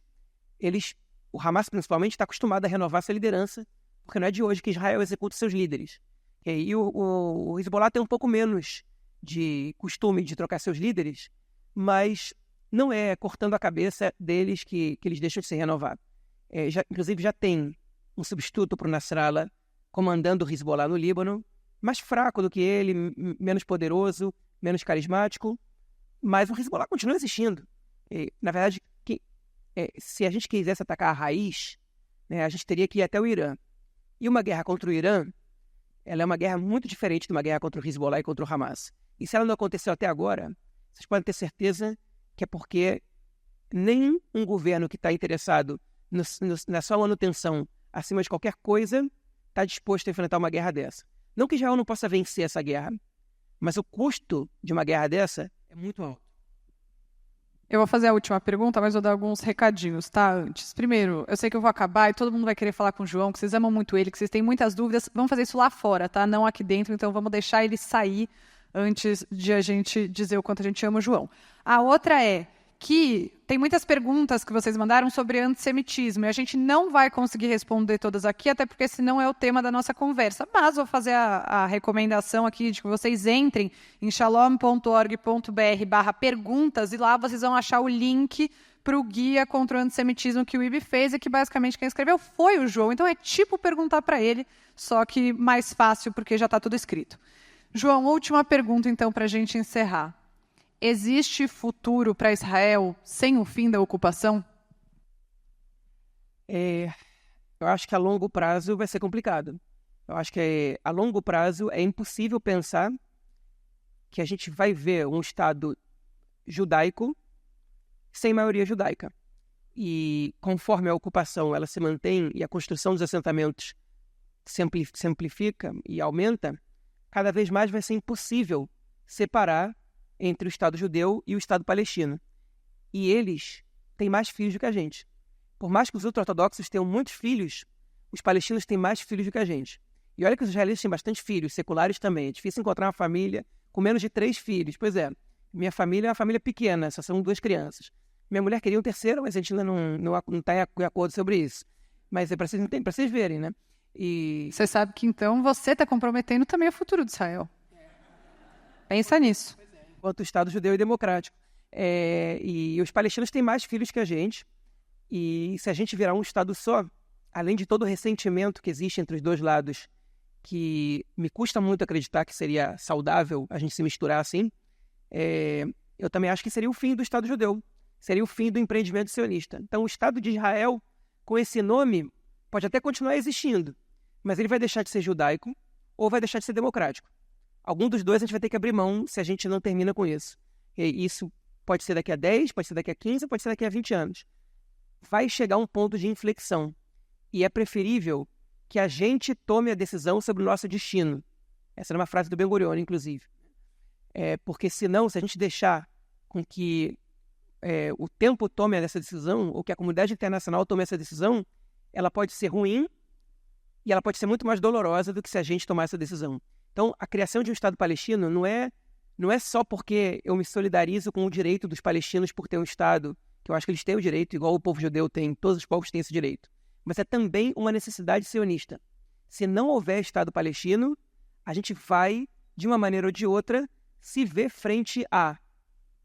o Hamas principalmente, está acostumado a renovar sua liderança, porque não é de hoje que Israel executa seus líderes. E o Hezbollah tem um pouco menos de costume de trocar seus líderes, mas não é cortando a cabeça deles que eles deixam de se renovar. Inclusive já tem um substituto para o Nasrallah comandando o Hezbollah no Líbano, mais fraco do que ele, menos poderoso, menos carismático, mas o Hezbollah continua existindo. Na verdade, se a gente quisesse atacar a raiz, né, a gente teria que ir até o Irã. E uma guerra contra o Irã, ela é uma guerra muito diferente de uma guerra contra o Hezbollah e contra o Hamas. E se ela não aconteceu até agora, vocês podem ter certeza que é porque nem um governo que está interessado na sua manutenção acima de qualquer coisa está disposto a enfrentar uma guerra dessa. Não que Israel não possa vencer essa guerra, mas o custo de uma guerra dessa é muito alto. Eu vou fazer a última pergunta, mas vou dar alguns recadinhos, tá? Antes. Primeiro, eu sei que eu vou acabar e todo mundo vai querer falar com o João, que vocês amam muito ele, que vocês têm muitas dúvidas. Vamos fazer isso lá fora, tá? Não aqui dentro, então vamos deixar ele sair antes de a gente dizer o quanto a gente ama o João. A outra é que tem muitas perguntas que vocês mandaram sobre antissemitismo e a gente não vai conseguir responder todas aqui, até porque esse não é o tema da nossa conversa. Mas vou fazer a recomendação aqui de que vocês entrem em shalom.org.br/perguntas e lá vocês vão achar o link para o guia contra o antissemitismo que o IB fez e que basicamente quem escreveu foi o João. Então é tipo perguntar para ele, só que mais fácil porque já está tudo escrito. João, última pergunta então para a gente encerrar. Existe futuro para Israel sem o fim da ocupação? Eu acho que a longo prazo vai ser complicado. Eu acho que a longo prazo é impossível pensar que a gente vai ver um Estado judaico sem maioria judaica. E conforme a ocupação ela se mantém e a construção dos assentamentos se amplifica e aumenta, cada vez mais vai ser impossível separar entre o Estado judeu e o Estado palestino. E eles têm mais filhos do que a gente. Por mais que os ultra-ortodoxos tenham muitos filhos, os palestinos têm mais filhos do que a gente. E olha que os israelenses têm bastante filhos, seculares também. É difícil encontrar uma família com menos de 3 filhos. Pois é, minha família é uma família pequena, só são 2 crianças. Minha mulher queria um terceiro, mas a gente ainda não está em acordo sobre isso. Mas é para vocês verem, né? E Você sabe que, então, você está comprometendo também o futuro de Israel. Pensa nisso. Enquanto Estado judeu e democrático. E os palestinos têm mais filhos que a gente. E se a gente virar um Estado só, além de todo o ressentimento que existe entre os dois lados, que me custa muito acreditar que seria saudável a gente se misturar assim, eu também acho que seria o fim do Estado judeu. Seria o fim do empreendimento sionista. Então, o Estado de Israel, com esse nome, pode até continuar existindo, mas ele vai deixar de ser judaico ou vai deixar de ser democrático. Algum dos dois a gente vai ter que abrir mão se a gente não termina com isso. E isso pode ser daqui a 10, pode ser daqui a 15, pode ser daqui a 20 anos. Vai chegar um ponto de inflexão. E é preferível que a gente tome a decisão sobre o nosso destino. Essa era uma frase do Ben-Gurion, inclusive. Porque senão, se a gente deixar com que o tempo tome essa decisão, ou que a comunidade internacional tome essa decisão, ela pode ser ruim e ela pode ser muito mais dolorosa do que se a gente tomar essa decisão. Então, a criação de um Estado palestino não é só porque eu me solidarizo com o direito dos palestinos por ter um Estado, que eu acho que eles têm o direito, igual o povo judeu tem, todos os povos têm esse direito. Mas é também uma necessidade sionista. Se não houver Estado palestino, a gente vai, de uma maneira ou de outra, se ver frente a,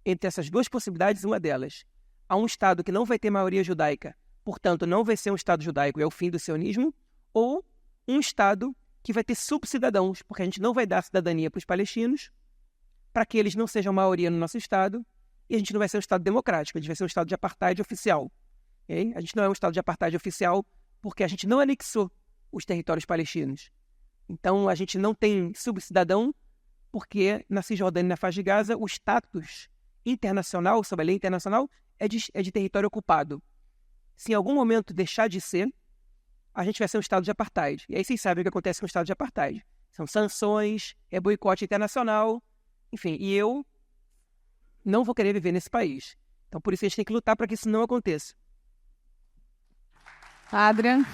entre essas duas possibilidades, uma delas, a um Estado que não vai ter maioria judaica, portanto, não vai ser um Estado judaico, é o fim do sionismo, ou um Estado que vai ter subcidadãos, porque a gente não vai dar cidadania para os palestinos, para que eles não sejam maioria no nosso Estado, e a gente não vai ser um Estado democrático, a gente vai ser um Estado de apartheid oficial. Okay? A gente não é um Estado de apartheid oficial porque a gente não anexou os territórios palestinos. Então, a gente não tem subcidadão porque na Cisjordânia e na faixa de Gaza o status internacional, sob a lei internacional, é de território ocupado. Se em algum momento deixar de ser, a gente vai ser um Estado de apartheid. E aí vocês sabem o que acontece com o Estado de apartheid. São sanções, boicote internacional, enfim, e eu não vou querer viver nesse país. Então, por isso, a gente tem que lutar para que isso não aconteça. Adrian.